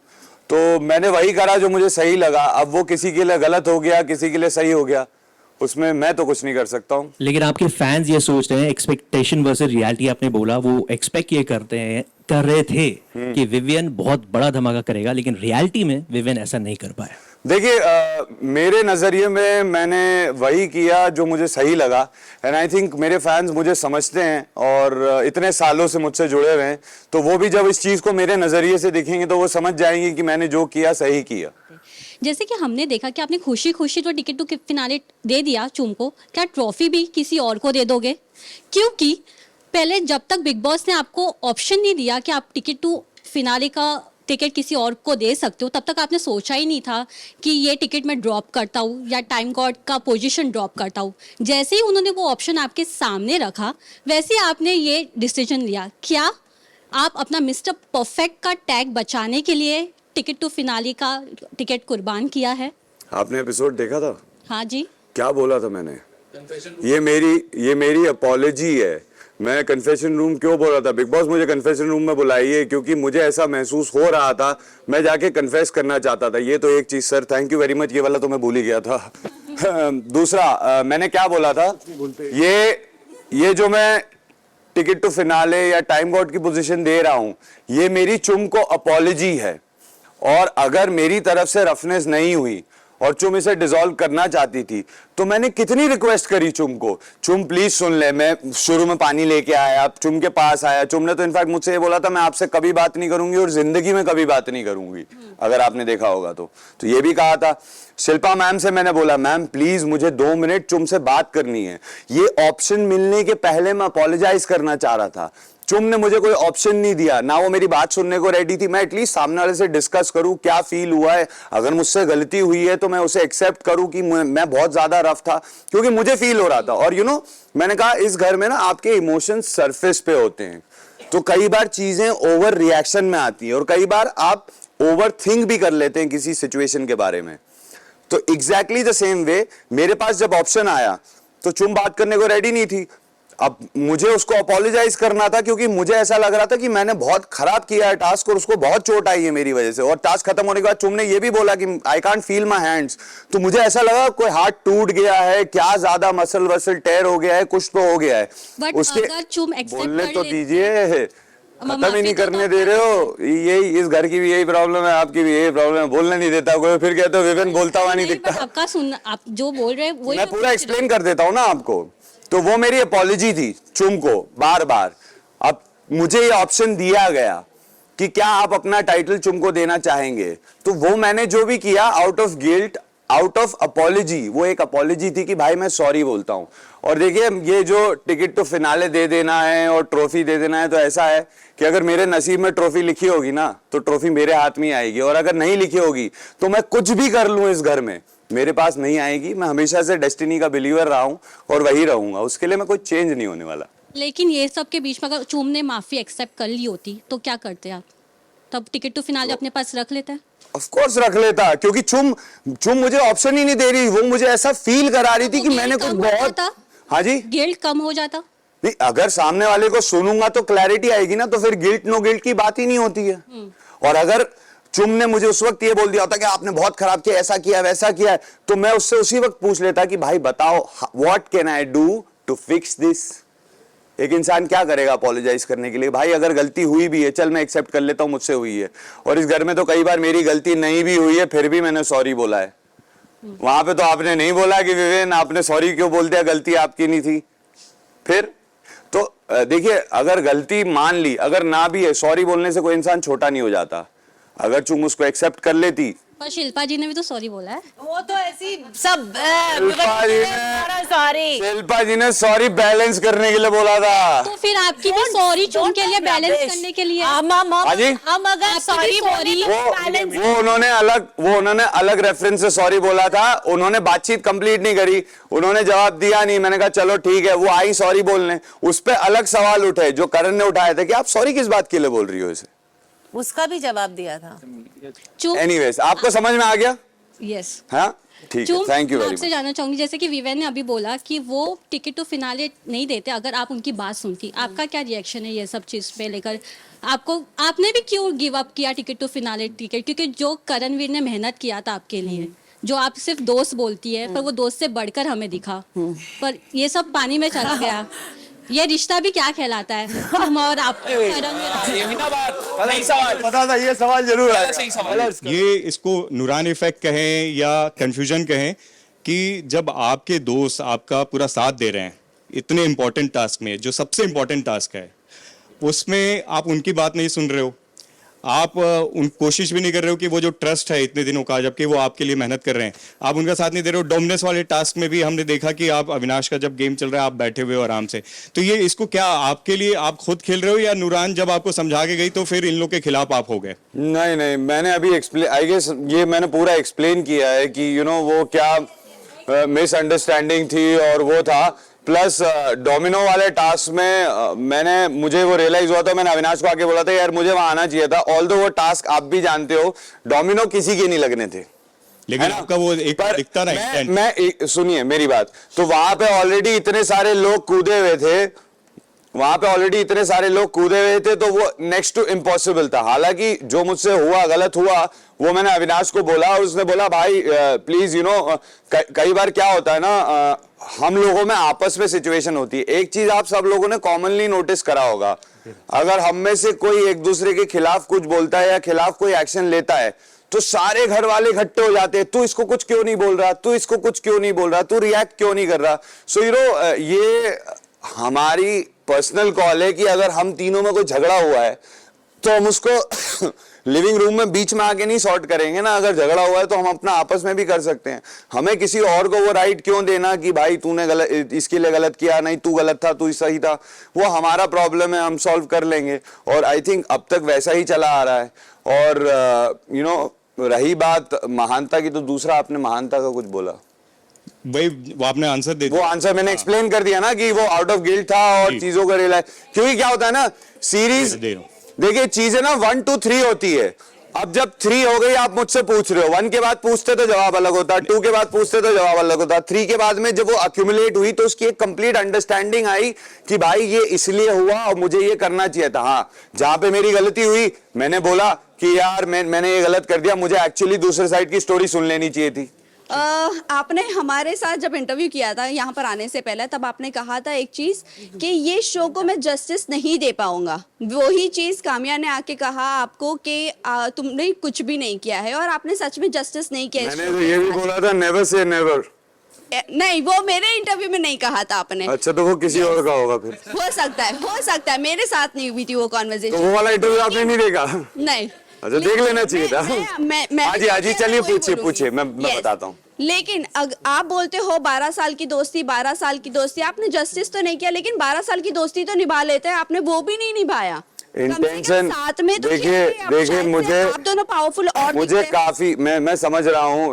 [SPEAKER 1] तो मैंने वही करा जो मुझे सही लगा। अब वो किसी के लिए गलत हो गया, किसी के लिए सही हो गया, उसमें मैं तो कुछ नहीं कर सकता हूँ।
[SPEAKER 5] लेकिन आपके फैंस ये सोच रहे हैं, एक्सपेक्टेशन वर्सेस रियलिटी आपने बोला, वो एक्सपेक्ट ये कर रहे थे कि विवियन बहुत बड़ा धमाका करेगा, लेकिन रियलिटी में विवियन ऐसा नहीं कर पाया।
[SPEAKER 1] देखिए मेरे नजरिए में मैंने वही किया जो मुझे सही लगा, एंड आई थिंक मेरे फैंस मुझे समझते हैं और इतने सालों से मुझसे जुड़े हुए हैं, तो वो भी जब इस चीज को मेरे नजरिए से देखेंगे तो वो समझ जाएंगे कि मैंने जो किया सही किया।
[SPEAKER 6] जैसे कि हमने देखा कि आपने खुशी खुशी तो टिकट टू फिनाले दे दिया चुम को, क्या ट्रॉफी भी किसी और को दे दोगे? क्योंकि पहले जब तक बिग बॉस ने आपको ऑप्शन नहीं दिया कि आप टिकट टू फिनाले का टिकट किसी और को दे सकते हो, तब तक आपने सोचा ही नहीं था कि ये टिकट मैं ड्रॉप करता हूँ या टाइम गॉड का पोजीशन ड्रॉप करता हूँ। जैसे ही उन्होंने वो ऑप्शन आपके सामने रखा, वैसे ही आपने ये डिसीजन लिया। क्या आप अपना मिस्टर परफेक्ट का टैग बचाने के लिए टिकट टू फिनाले का टिकट कुर्बान किया है?
[SPEAKER 1] आपने एपिसोड देखा था?
[SPEAKER 6] हाँ जी।
[SPEAKER 1] क्या बोला था मैंने? ये मेरी अपॉलॉजी है। मैं कन्फेशन रूम क्यों बोला था? बिग बॉस मुझे कन्फेशन रूम में बुलाइए क्योंकि मुझे ऐसा महसूस हो रहा था, मैं जाके कन्फेस करना चाहता था। ये तो एक चीज sir, thank you very much, ये वाला तो मैं भूल ही गया था। दूसरा मैंने क्या बोला था, ये जो मैं टिकट टू फिनाले या टाइम गॉड की पोजीशन दे रहा हूं, ये मेरी चुम को अपॉलॉजी है। और अगर मेरी तरफ से रफनेस नहीं हुई और चुम इसे डिसॉल्व करना चाहती थी, तो मैंने कितनी रिक्वेस्ट करी चुम को, चुम प्लीज सुन ले। मैं शुरू में पानी लेके आया, चुम के पास आया, चुम ने तो इनफैक्ट मुझसे ये बोला था मैं आपसे कभी बात नहीं करूंगी और जिंदगी में कभी बात नहीं करूंगी, अगर आपने देखा होगा तो ये भी कहा था। शिल्पा मैम से मैंने बोला मैम प्लीज मुझे 2 मिनट चुम से बात करनी है। ये ऑप्शन मिलने के पहले मैं अपोलोजाइज करना चाह रहा था, चुम ने मुझे कोई ऑप्शन नहीं दिया, ना वो मेरी बात सुनने को रेडी थी। मैं एटलीस्ट सामने वाले से डिस्कस करूं क्या फील हुआ है, अगर मुझसे गलती हुई है तो मैं उसे एक्सेप्ट करूं कि मैं बहुत ज्यादा रफ था, क्योंकि मुझे फील हो रहा था। और मैंने कहा इस घर में ना आपके इमोशंस सरफेस पे होते हैं, तो कई बार चीजें ओवर रिएक्शन में आती है और कई बार आप ओवर थिंक भी कर लेते हैं किसी सिचुएशन के बारे में। तो एग्जैक्टली द सेम वे मेरे पास जब ऑप्शन आया तो चुम बात करने को रेडी नहीं थी। अब मुझे उसको अपोलोजाइज करना था क्योंकि मुझे ऐसा लग रहा था कि मैंने बहुत खराब किया है टास्क और उसको बहुत चोट आई है मेरी वजह से। और टास्क खत्म होने के बाद चुम ने ये भी बोला कि I can't feel my hands, तो मुझे ऐसा लगा कोई हाथ टूट गया है क्या, ज्यादा मसल वसल टेयर हो गया है, कुछ तो हो गया है।
[SPEAKER 6] But
[SPEAKER 1] उसके
[SPEAKER 6] अगर चुम accept
[SPEAKER 1] बोलने
[SPEAKER 6] कर
[SPEAKER 1] तो
[SPEAKER 6] लेते-
[SPEAKER 1] दीजिए, खत्म ही नहीं
[SPEAKER 6] तो
[SPEAKER 1] करने दे रहे हो। यही इस घर की भी यही प्रॉब्लम है, आपकी भी यही प्रॉब्लम है, बोलने नहीं देता कोई, फिर कहते हो विवेन बोलता हुआ नहीं दिखता।
[SPEAKER 6] but आपका सुनना, आप जो बोल रहे हैं वही
[SPEAKER 1] मैं पूरा एक्सप्लेन कर देता हूं ना आपको। तो वो मेरी अपॉलॉजी थी चुम को बार बार। अब मुझे ये ऑप्शन दिया गया कि क्या आप अपना टाइटल चुम को देना चाहेंगे, तो वो मैंने जो भी किया out of guilt, out of apology, वो एक अपॉलॉजी थी कि भाई मैं सॉरी बोलता हूं। और देखिए ये जो टिकट टू फिनाले दे देना है और ट्रॉफी दे देना है, तो ऐसा है कि अगर मेरे नसीब में ट्रॉफी लिखी होगी ना तो ट्रॉफी मेरे हाथ में ही आएगी, और अगर नहीं लिखी होगी तो मैं कुछ भी कर लूं इस घर में मेरे पास नहीं आएगी। मैं हमेशा से डेस्टिनी का बिलीवर रहा हूं और वही रहूंगा, उसके लिए मैं कोई चेंज नहीं होने वाला।
[SPEAKER 6] लेकिन ये सब के बीच में अगर चुम ने माफी एक्सेप्ट कर ली होती तो क्या करते आप? तब टिकट टू फिनाले अपने पास रख लेते हैं?
[SPEAKER 1] ऑफ कोर्स रख लेता, क्योंकि चुम मुझे ऑप्शन ही नहीं दे रही। वो मुझे ऐसा फील करा रही थी कि मैंने कुछ बहुत, हाँ जी,
[SPEAKER 6] गिल्ट कम हो जाता।
[SPEAKER 1] नहीं अगर सामने वाले को सुनूंगा तो क्लैरिटी आएगी ना, तो फिर गिल्ट नो गिल्ट की बात ही नहीं होती है। और अगर चुम ने मुझे उस वक्त ये बोल दिया होता कि आपने बहुत खराब किया, ऐसा किया वैसा किया, तो मैं उससे उसी वक्त पूछ लेता कि भाई बताओ what can I do to fix this. एक इंसान क्या करेगा अपोलोजाइज करने के लिए? भाई अगर गलती हुई भी है, चल मैं एक्सेप्ट कर लेता हूं मुझसे हुई है, और इस घर में तो कई बार मेरी गलती नहीं भी हुई है फिर भी मैंने सॉरी बोला है। वहां पे तो आपने नहीं बोला कि विवेन आपने सॉरी क्यों बोल दिया, गलती आपकी नहीं थी। फिर तो देखिए अगर गलती मान ली, अगर ना भी है, सॉरी बोलने से कोई इंसान छोटा नहीं हो जाता। अगर तुम उसको एक्सेप्ट कर लेती
[SPEAKER 6] पर शिल्पा जी ने भी तो सॉरी बोला है।
[SPEAKER 7] वो तो ऐसी सब
[SPEAKER 1] शिल्पा जी ने
[SPEAKER 7] सॉरी
[SPEAKER 1] शिल्पा जी ने सॉरी बैलेंस करने के लिए बोला था।
[SPEAKER 6] तो फिर आपकी भी सॉरी चुन के लिए बैलेंस करने के लिए
[SPEAKER 7] हम
[SPEAKER 1] हाजी?
[SPEAKER 7] अगर सॉरी बोली
[SPEAKER 1] वो उन्होंने अलग रेफरेंस से सॉरी बोला था। उन्होंने बातचीत कंप्लीट नहीं करी, उन्होंने जवाब दिया नहीं। मैंने कहा चलो ठीक है, वो आई सॉरी बोलने, उस पे अलग सवाल उठे जो करण ने उठाए थे कि आप सॉरी किस बात के लिए बोल रही हो इसे।
[SPEAKER 7] उसका भी जवाब दिया था।
[SPEAKER 6] चुप।
[SPEAKER 1] एनीवेज, आपको समझ में आ गया?
[SPEAKER 6] यस।
[SPEAKER 1] हाँ ठीक है,
[SPEAKER 6] चुप।
[SPEAKER 1] थैंक यू
[SPEAKER 6] मैं
[SPEAKER 1] वेरी
[SPEAKER 6] आपसे
[SPEAKER 1] मच।
[SPEAKER 6] जानना चाहूंगी, जैसे कि विवेन ने अभी बोला कि वो टिकट टू फिनाले नहीं देते, अगर आप उनकी बात सुनती, आपका क्या रिएक्शन है ये सब चीज पे लेकर? आपने भी क्यों गिव अप किया टिकट टू फिनाले टिकट? क्योंकि जो करणवीर ने मेहनत किया था आपके लिए, जो आप सिर्फ दोस्त बोलती है पर वो दोस्त से बढ़कर हमें दिखा, पर ये सब पानी में चला गया। ये रिश्ता भी क्या कहलाता है? हम और आप
[SPEAKER 1] पता था ये सवाल जरूर आएगा।
[SPEAKER 2] ये इसको नूरान इफेक्ट कहें या कंफ्यूजन कहें कि जब आपके दोस्त आपका पूरा साथ दे रहे हैं इतने इंपॉर्टेंट टास्क में, जो सबसे इंपॉर्टेंट टास्क है, उसमें आप उनकी बात नहीं सुन रहे हो, आप उन कोशिश भी नहीं कर रहे हो कि वो जो ट्रस्ट है इतने दिनों का, जबकि वो आपके लिए मेहनत कर रहे हैं, आप उनका साथ नहीं दे रहे हो। डोमिनेंस वाले टास्क में भी हमने देखा कि आप अविनाश का जब गेम चल रहा है आप बैठे हुए हो आराम से। तो ये इसको क्या आपके लिए आप खुद खेल रहे हो या नूरान जब आपको समझा के गई तो फिर इन लोग के खिलाफ आप हो गए?
[SPEAKER 1] नहीं नहीं, मैंने अभी एक्सप्लेन, आई गेस ये मैंने पूरा एक्सप्लेन किया है कि वो क्या मिसअंडरस्टैंडिंग थी और वो था। प्लस डोमिनो वाले टास्क में मुझे वो रियलाइज हुआ था, मैंने अविनाश को आके बोला था यार मुझे वहां आना चाहिए था। ऑल्दो वो टास्क आप भी जानते हो डोमिनो किसी के नहीं लगने थे,
[SPEAKER 2] लेकिन आपका वो एक दिखता ना extent।
[SPEAKER 1] मैं सुनिए मेरी बात, तो वहां पे ऑलरेडी इतने सारे लोग कूदे हुए थे, तो वो नेक्स्ट टू इम्पॉसिबल था। हालांकि जो मुझसे हुआ गलत हुआ वो मैंने अविनाश को बोला और उसने बोला भाई प्लीज कई बार क्या होता है ना, हम लोगों में आपस में सिचुएशन होती है। एक चीज आप सब लोगों ने कॉमनली नोटिस करा होगा, अगर हम में से कोई एक दूसरे के खिलाफ कुछ बोलता है या खिलाफ कोई एक्शन लेता है तो सारे घर वाले इकट्ठे हो जाते हैं, तू इसको कुछ क्यों नहीं बोल रहा, तू इसको कुछ क्यों नहीं बोल रहा, तू रिएक्ट क्यों नहीं कर रहा। सो ये हमारी पर्सनल कॉल है कि अगर हम तीनों में कोई झगड़ा हुआ है तो हम उसको लिविंग रूम में बीच में आके नहीं सॉर्ट करेंगे ना। अगर झगड़ा हुआ है तो हम अपना आपस में भी कर सकते हैं। हमें किसी और को वो राइट क्यों देना कि भाई तूने गलत, इसके लिए गलत किया, नहीं तू गलत था, तू सही था। वो हमारा प्रॉब्लम है, हम सॉल्व कर लेंगे। और आई थिंक अब तक वैसा ही चला आ रहा है। और रही बात महानता की, तो दूसरा आपने महानता का कुछ बोला,
[SPEAKER 2] भाई वो आपने आंसर दे दिया।
[SPEAKER 1] वो आंसर मैंने एक्सप्लेन कर दिया ना कि वो आउट ऑफ गिल्ट था और चीजों का रियलाइज, क्योंकि क्या होता है ना सीरीज, देखिए चीजें ना 1 2 3 होती है। अब जब 3 हो गई आप मुझसे पूछ रहे हो, 1 के बाद पूछते तो जवाब अलग होता, 2 के बाद पूछते तो जवाब अलग होता, 3 के बाद में जब वो अक्यूमुलेट हुई तो उसकी एक कंप्लीट अंडरस्टैंडिंग आई कि भाई ये इसलिए हुआ और मुझे ये करना चाहिए था। हाँ, जहां पे मेरी गलती हुई मैंने बोला कि यार मैंने ये गलत कर दिया, मुझे एक्चुअली दूसरे साइड की स्टोरी सुन लेनी चाहिए थी।
[SPEAKER 8] आपने हमारे साथ जब इंटरव्यू किया था यहाँ पर आने से पहले, तब आपने कहा था एक चीज कि ये शो को मैं जस्टिस नहीं दे पाऊंगा। वही चीज काम्या ने आके कहा आपको कि तुमने कुछ भी नहीं किया है और आपने सच में जस्टिस नहीं किया।
[SPEAKER 1] मैंने तो ये भी बोला था नेवर से नेवर।
[SPEAKER 8] नहीं, वो मेरे इंटरव्यू में नहीं कहा था आपने।
[SPEAKER 1] अच्छा, तो वो किसी और का होगा फिर।
[SPEAKER 8] हो सकता है मेरे साथ नहीं हुई थी वो
[SPEAKER 1] तो
[SPEAKER 8] कॉन्वर्सेशन।
[SPEAKER 1] वो वाला इंटरव्यू आपने नहीं देखा?
[SPEAKER 8] नहीं।
[SPEAKER 1] अच्छा, देख लेना चाहिए था।
[SPEAKER 8] मैं
[SPEAKER 1] चलिए पूछिए, मैं बताता हूँ।
[SPEAKER 8] लेकिन आप बोलते हो 12 साल की दोस्ती, 12 साल की दोस्ती, आपने जस्टिस तो नहीं किया, लेकिन 12 साल की दोस्ती तो निभा लेते हैं, आपने वो भी नहीं निभाया।
[SPEAKER 1] इंटेंशन
[SPEAKER 8] साथ में तो
[SPEAKER 1] देखिए मुझे,
[SPEAKER 8] आप दोनों पावरफुल और
[SPEAKER 1] मुझे काफी, मैं समझ रहा हूँ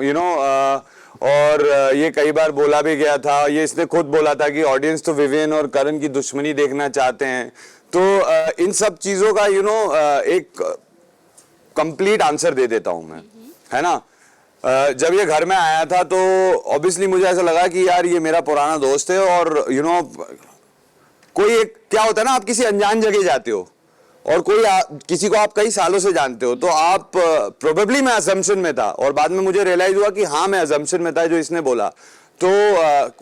[SPEAKER 1] और ये कई बार बोला भी गया था, ये इसने खुद बोला था कि ऑडियंस तो विवेन और करण की दुश्मनी देखना चाहते हैं। तो इन सब चीजों का एक कंप्लीट आंसर दे देता हूं मैं, है ना। जब ये घर में आया था तो ऑब्वियसली मुझे ऐसा लगा कि यार ये मेरा पुराना दोस्त है और कोई एक क्या होता है ना, आप किसी अनजान जगह जाते हो और किसी को आप कई सालों से जानते हो, तो आप प्रोबेबली मैं अजम्पशन में था और बाद में मुझे रियलाइज हुआ कि हाँ मैं अजम्पशन में था जो इसने बोला। तो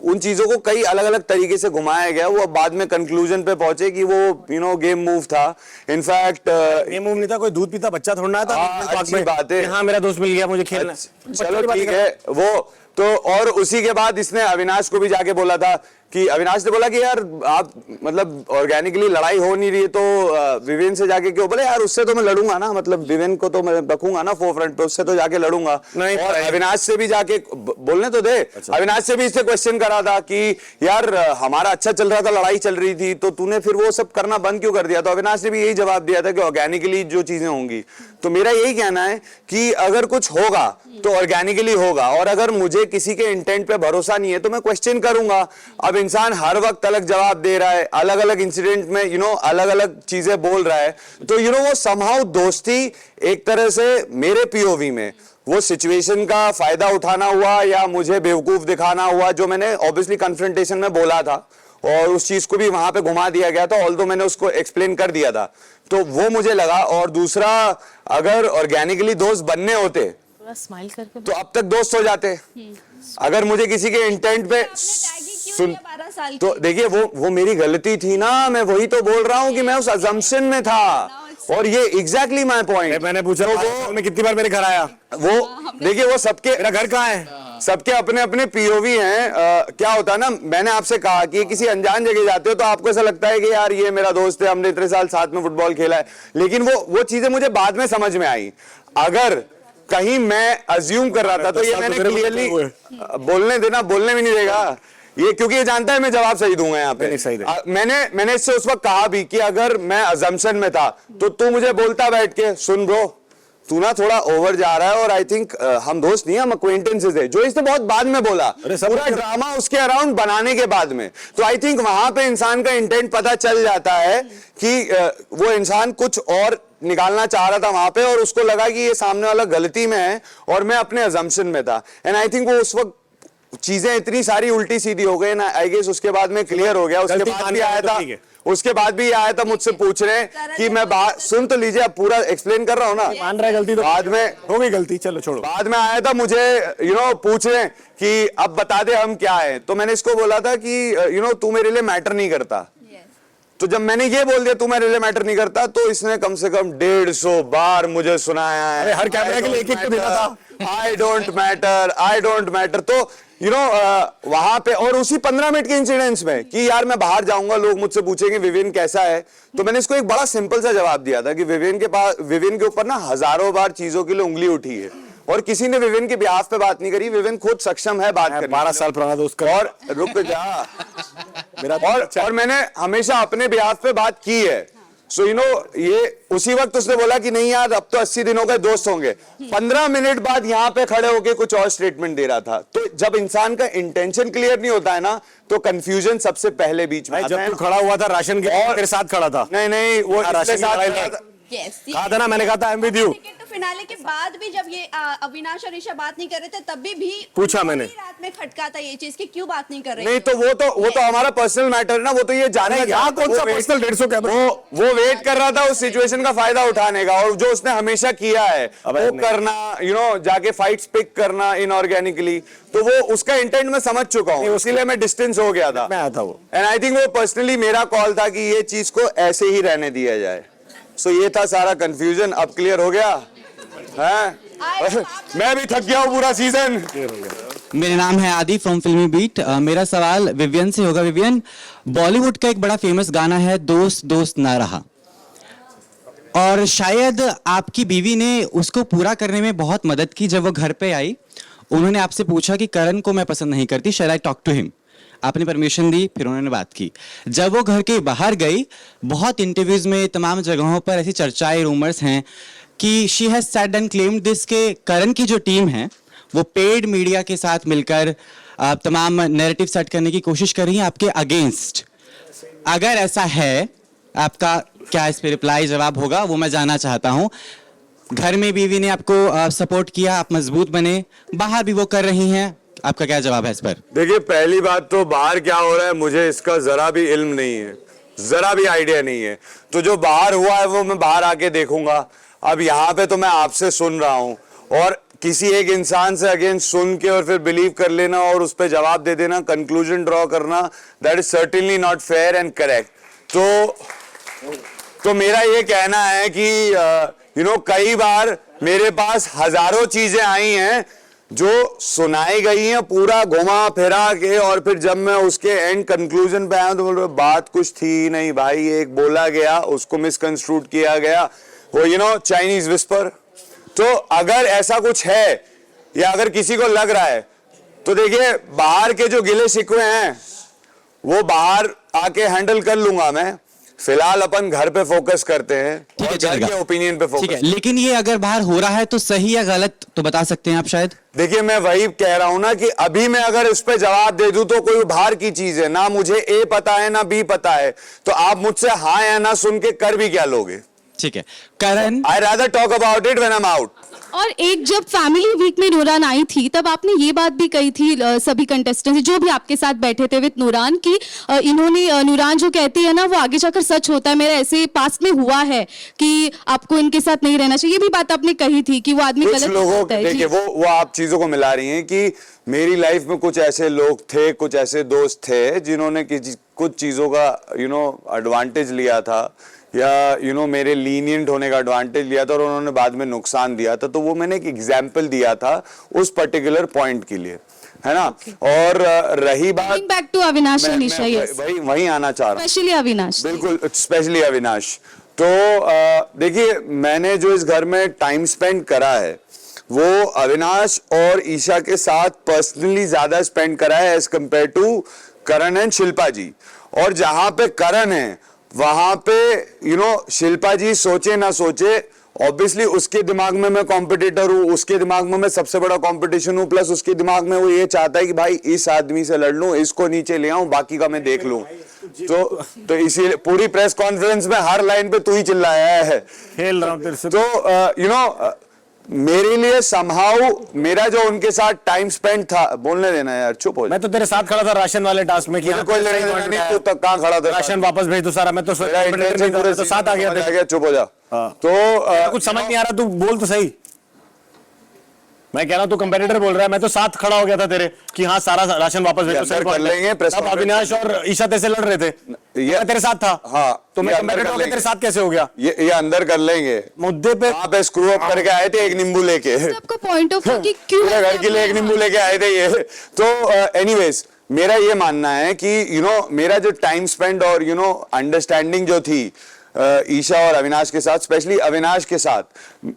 [SPEAKER 1] उन चीजों को कई अलग अलग तरीके से घुमाया गया, वो बाद में कंक्लूजन पे पहुंचे कि वो गेम मूव था। इनफैक्ट
[SPEAKER 3] गेम मूव नहीं था, कोई दूध पीता बच्चा थोड़ा ना था।
[SPEAKER 1] अच्छी बात है,
[SPEAKER 3] हाँ मेरा दोस्त मिल गया, मुझे खेलना।
[SPEAKER 1] चलो ठीक है वो तो। और उसी के बाद इसने अविनाश को भी जाके बोला था कि अविनाश ने बोला कि यार आप मतलब ऑर्गेनिकली लड़ाई हो नहीं रही है, तो विवेन से जाके क्यों? बोले यार उससे तो मैं लड़ूंगा ना, मतलब विवेन को तो मैं रखूंगा ना फोर फ्रंट पे, उससे तो जाके लड़ूंगा।
[SPEAKER 3] नहीं,
[SPEAKER 1] और अविनाश से भी जाके बोलने तो दे। अविनाश से भी इससे क्वेश्चन करा था कि यार हमारा अच्छा चल रहा था, लड़ाई चल रही थी, तो तूने फिर वो सब करना बंद क्यों कर दिया? तो अविनाश ने भी यही जवाब दिया था कि ऑर्गेनिकली जो चीजें होंगी। तो मेरा यही कहना है कि अगर कुछ होगा तो ऑर्गेनिकली होगा, और अगर मुझे किसी के इंटेंट पे भरोसा नहीं है तो मैं क्वेश्चन करूंगा। अब इंसान हर वक्त अलग जवाब दे रहा है, अलग अलग इंसिडेंट में अलग अलग चीजें बोल रहा है, तो वो समहाउ दोस्ती एक तरह से मेरे पीओवी में वो सिचुएशन का फायदा उठाना हुआ या मुझे बेवकूफ दिखाना हुआ, जो मैंने ऑब्वियसली कन्फ्रंटेशन में बोला था और उस चीज को भी वहां पे घुमा दिया गया था, ऑल्दो मैंने उसको एक्सप्लेन कर दिया था, तो वो मुझे लगा। और दूसरा, अगर ऑर्गेनिकली दोस्त बनने होते
[SPEAKER 7] थोड़ा स्माइल करके
[SPEAKER 1] तो अब तक दोस्त हो जाते। अगर मुझे किसी के इंटेंट पे सुन,
[SPEAKER 8] 12 साल
[SPEAKER 1] तो देखिए वो मेरी गलती थी ना, मैं वही तो बोल रहा हूं कि मैं उस अजम्पशन में था, और ये एग्जैक्टली माय पॉइंट।
[SPEAKER 3] मैंने पूछा वो में कितनी बार मेरे घर आया,
[SPEAKER 1] वो देखिए वो सबके,
[SPEAKER 3] मेरा घर कहाँ है,
[SPEAKER 1] सबके अपने अपने पीओवी हैं। क्या होता है ना, मैंने आपसे कहा कि किसी अनजान जगह जाते हो तो आपको ऐसा लगता है कि यार ये मेरा दोस्त है, हमने इतने साल साथ में फुटबॉल खेला है, लेकिन वो चीजें मुझे बाद में समझ में आई। अगर कहीं मैं अज्यूम कर रहा था तो ये मैंने क्लियरली बोलने देना, बोलने भी नहीं देगा ये, क्योंकि ये जानता है मैं जवाब सही दूंगा यहाँ पे। मैंने इससे उस वक्त कहा भी कि अगर मैं अजम्पशन में था तो तू मुझे बोलता बैठ के, सुन ब्रो तू ना थोड़ा ओवर जा रहा है, और आई थिंक हम दोस्त नहीं, हम अक्वेंटेंसेस है, जो इसने बहुत बाद में बोला, पूरा ड्रामा उसके अराउंड बनाने के बाद में। तो आई थिंक वहां पे इंसान का इंटेंट पता चल जाता है कि वो इंसान कुछ और निकालना चाह रहा था वहां पे, और उसको लगा कि ये सामने वाला गलती में है और मैं अपने अजम्पशन में था। एंड आई थिंक वो उस वक्त चीजें इतनी सारी उल्टी सीधी हो गई ना, आई गेस उसके बाद में क्लियर हो गया। उसके बाद भी आया था, उसके बाद भी आया था मुझसे पूछने कि मैं बात सुन तो लीजिए, अब पूरा एक्सप्लेन कर रहा हूं ना।
[SPEAKER 3] मान रहा है गलती तो
[SPEAKER 1] बाद में
[SPEAKER 3] हो गई गलती, चलो छोड़ो।
[SPEAKER 1] बाद में आया था मुझे पूछने कि अब बता दे हम क्या है, तो मैंने इसको बोला था कि तू मेरे लिए मैटर नहीं करता। तो जब मैंने ये बोल दिया तू मेरे लिए मैटर नहीं करता, तो इसने कम से कम 150 बार मुझे सुनाया है,
[SPEAKER 3] हर कैमरे के लिए एक तो देना था,
[SPEAKER 1] I don't matter, I don't matter. तो वहां पे, और उसी 15 मिनट के इंसिडेंट्स में कि यार मैं बाहर जाऊंगा, लोग मुझसे पूछेंगे विवेन कैसा है, तो मैंने इसको एक बड़ा सिंपल सा जवाब दिया था कि विवेन के ऊपर ना हजारों बार चीजों के लिए उंगली उठी है, और किसी ने विवेन के बिहाफ पे बात नहीं करी। विवेन खुद सक्षम है बात करने।
[SPEAKER 3] 12 साल पुराना दोस्त का।
[SPEAKER 1] और रुक जा मेरा, और मैंने हमेशा अपने बिहाफ पे बात की है। सो ये उसी वक्त उसने बोला कि नहीं यार अब तो 80 दिनों के दोस्त होंगे, 15 मिनट बाद यहाँ पे खड़े होके कुछ और स्टेटमेंट दे रहा था। तो जब इंसान का इंटेंशन क्लियर नहीं होता है ना, तो कंफ्यूजन सबसे पहले बीच में आता है।
[SPEAKER 3] जब तू खड़ा हुआ था राशन के और तेरे साथ खड़ा था,
[SPEAKER 1] नहीं वो
[SPEAKER 3] राशन
[SPEAKER 1] साथ
[SPEAKER 3] कहा था ना, मैंने कहा था I am with you.
[SPEAKER 8] Finale के बाद भी जब ये अविनाश और ईशा बात नहीं कर रहे थे, तब भी
[SPEAKER 3] पूछा मैंने,
[SPEAKER 8] रात में खटका था ये चीज कि क्यों बात नहीं कर रहे।
[SPEAKER 1] नहीं तो वो तो हमारा पर्सनल मैटर है ना, वो तो ये जानना
[SPEAKER 3] यहाँ कौन सा पर्सनल 150 कैमरा।
[SPEAKER 1] वो वेट कर रहा था उस सिचुएशन का फायदा उठाने का, और जो उसने हमेशा किया है वो करना, जाके फाइट्स पिक करना इनऑर्गेनिकली, तो वो उसका इंटेंट मैं समझ चुका हूँ, इसीलिए मैं डिस्टेंस हो गया था।
[SPEAKER 3] मैं आया था वो,
[SPEAKER 1] एंड आई थिंक वो पर्सनली मेरा कॉल था कि ये चीज को ऐसे ही रहने दिया जाए। सो ये था सारा कंफ्यूजन, अब क्लियर हो गया है? मैं भी थक गया हूँ पूरा सीजन।
[SPEAKER 9] मेरा नाम है आदि फ्रॉम फिल्मी बीट। मेरा सवाल विवियन से होगा। विवियन, बॉलीवुड का एक बड़ा फेमस गाना है दोस्त दोस्त ना रहा, और शायद आपकी बीवी ने उसको पूरा करने में बहुत मदद की। जब वो घर पे आई, उन्होंने आपसे पूछा कि करण को मैं पसंद नहीं करती, शैल आई टॉक टू हिम। आपने परमिशन दी, फिर उन्होंने बात की। जब वो घर के बाहर गई, बहुत इंटरव्यूज में तमाम जगहों पर ऐसी चर्चाएं, रूमर्स हैं कि she has said and claimed this के करण की जो टीम है वो पेड मीडिया के साथ मिलकर तमाम नैरेटिव सेट करने की कोशिश कर रही है आपके अगेंस्ट। अगर ऐसा है, आपका क्या इस पे रिप्लाई जवाब होगा, वो मैं जानना चाहता हूँ। घर में बीवी ने आपको सपोर्ट किया, आप मजबूत बने, बाहर भी वो कर रही हैं, आपका क्या जवाब है इस पर?
[SPEAKER 1] देखिए, पहली बात तो बाहर क्या हो रहा है मुझे इसका जरा भी इल्म नहीं है, जरा भी आइडिया नहीं है। तो जो बाहर हुआ है वो मैं बाहर आके देखूंगा। अब यहाँ पे तो मैं आपसे सुन रहा हूँ, और किसी एक इंसान से अगेन सुन के और फिर बिलीव कर लेना और उस पर जवाब दे देना, कंक्लूजन ड्रॉ करना, that is certainly not fair and correct. तो मेरा ये कहना है कि कई बार मेरे पास हजारों चीजें आई हैं जो सुनाई गई है पूरा घुमा फिरा के, और फिर जब मैं उसके एंड कंक्लूजन पे आया तो बोल रहे बात कुछ थी ही नहीं भाई, एक बोला गया उसको मिसकंस्ट्रूड किया गया, वो चाइनीज विस्पर। तो अगर ऐसा कुछ है या अगर किसी को लग रहा है तो देखिए बाहर के जो गिले शिकवे हैं वो बाहर आके हैंडल कर लूंगा मैं, फिलहाल अपन घर पे फोकस करते हैं
[SPEAKER 9] ठीक है,
[SPEAKER 1] और घर
[SPEAKER 9] चलेगा।
[SPEAKER 1] के ओपिनियन पे
[SPEAKER 9] ठीक
[SPEAKER 1] फोकस।
[SPEAKER 9] है, लेकिन ये अगर बाहर हो रहा है तो सही या गलत तो बता सकते हैं आप शायद।
[SPEAKER 1] देखिए मैं वही कह रहा हूं ना कि अभी मैं अगर इस पे जवाब दे दूं तो कोई बाहर की चीज है ना, मुझे ए पता है ना बी पता है, तो आप मुझसे हाँ या ना सुन के कर भी क्या लोगे?
[SPEAKER 9] ठीक है Karan,
[SPEAKER 1] I rather talk about it when I am out.
[SPEAKER 10] और एक जब फैमिली वीक में नूरान आई थी तब आपने ये बात भी कही थी सभी कंटेस्टेंट जो भी आपके साथ बैठे थे विद नूरान की इन्होंने नूरान जो कहती है ना वो आगे जाकर सच होता है, मेरा ऐसे पास्ट में हुआ है कि आपको इनके साथ नहीं रहना चाहिए, ये भी बात आपने कही थी कि वो आदमी
[SPEAKER 1] कुछ
[SPEAKER 10] गलत
[SPEAKER 1] लोगों
[SPEAKER 10] होता है।
[SPEAKER 1] देखिए वो आप चीजों को मिला रही हैं कि मेरी लाइफ में कुछ ऐसे लोग थे, कुछ ऐसे दोस्त थे जिन्होंने कुछ चीजों का एडवांटेज लिया था या मेरे लीनियंट होने का एडवांटेज लिया था और उन्होंने बाद में नुकसान दिया था, तो वो मैंने एक एग्जाम्पल दिया था उस पर्टिकुलर पॉइंट के लिए, है ना। और रही बात
[SPEAKER 10] बैक टू अविनाश
[SPEAKER 1] मैं
[SPEAKER 10] निशा, यस
[SPEAKER 1] वही आना चाह रहा हूँ,
[SPEAKER 10] स्पेशली अविनाश।
[SPEAKER 1] बिल्कुल स्पेशली अविनाश। तो देखिए मैंने जो इस घर में टाइम स्पेंड करा है वो अविनाश और ईशा के साथ पर्सनली ज्यादा स्पेंड करा है as compare to Karan and Shilpa ji. और जहां पे करण है वहां पे शिल्पा जी सोचे ना सोचे, ऑब्वियसली उसके दिमाग में मैं कॉम्पिटिटर हूं, उसके दिमाग में मैं सबसे बड़ा कंपटीशन हूं, प्लस उसके दिमाग में वो ये चाहता है कि भाई इस आदमी से लड़ लूं, इसको नीचे ले आऊं, बाकी का मैं देख लूं। तो इसीलिए पूरी प्रेस कॉन्फ्रेंस में हर लाइन पे तू ही चिल्लाया है।
[SPEAKER 3] खेल रहा हूं तेरे से।
[SPEAKER 1] तो मेरे लिए समहाउ मेरा जो उनके साथ टाइम स्पेंड था, बोलने देना यार, चुप हो जा।
[SPEAKER 3] मैं तो तेरे साथ खड़ा था राशन वाले टास्क में कि
[SPEAKER 1] मुझे कोई लेने देना नहीं, तू तक कहां खड़ा था?
[SPEAKER 3] राशन वापस भेज दो सारा, मैं तो
[SPEAKER 1] मेरा इंटेंशन पूरे
[SPEAKER 3] तो साथ आ गया।
[SPEAKER 1] चुप हो जा।
[SPEAKER 3] तो कुछ समझ नहीं आ रहा, तू बोल तो सही। मैं कह रहा हूँ तू कंपेटिटर बोल रहा है, मैं तो साथ खड़ा हो गया था तेरे कि हाँ सारा राशन वापस भेजो।
[SPEAKER 1] अंदर कर लेंगे, प्रेस
[SPEAKER 3] तब अविनाश और ईशा तेरे से लड़ रहे थे, मैं तेरे साथ था।
[SPEAKER 1] हाँ,
[SPEAKER 3] तो मैं
[SPEAKER 1] ये
[SPEAKER 3] कंपेटिटर
[SPEAKER 1] अंदर
[SPEAKER 3] हो
[SPEAKER 1] कर
[SPEAKER 3] गया, तेरे साथ कैसे हो गया?
[SPEAKER 1] ये अंदर कर लेंगे
[SPEAKER 3] मुद्दे पे
[SPEAKER 1] वहां पे स्क्रू अप करके आए थे एक नींबू लेके,
[SPEAKER 10] आपका पॉइंट ऑफ व्यू कि क्यों
[SPEAKER 1] पूरे घर के लिए एक नींबू लेके आए थे ये। तो एनीवेज मेरा ये मानना है कि मेरा जो टाइम स्पेंड और अंडरस्टैंडिंग जो थी ईशा और अविनाश के साथ, स्पेशली अविनाश के साथ,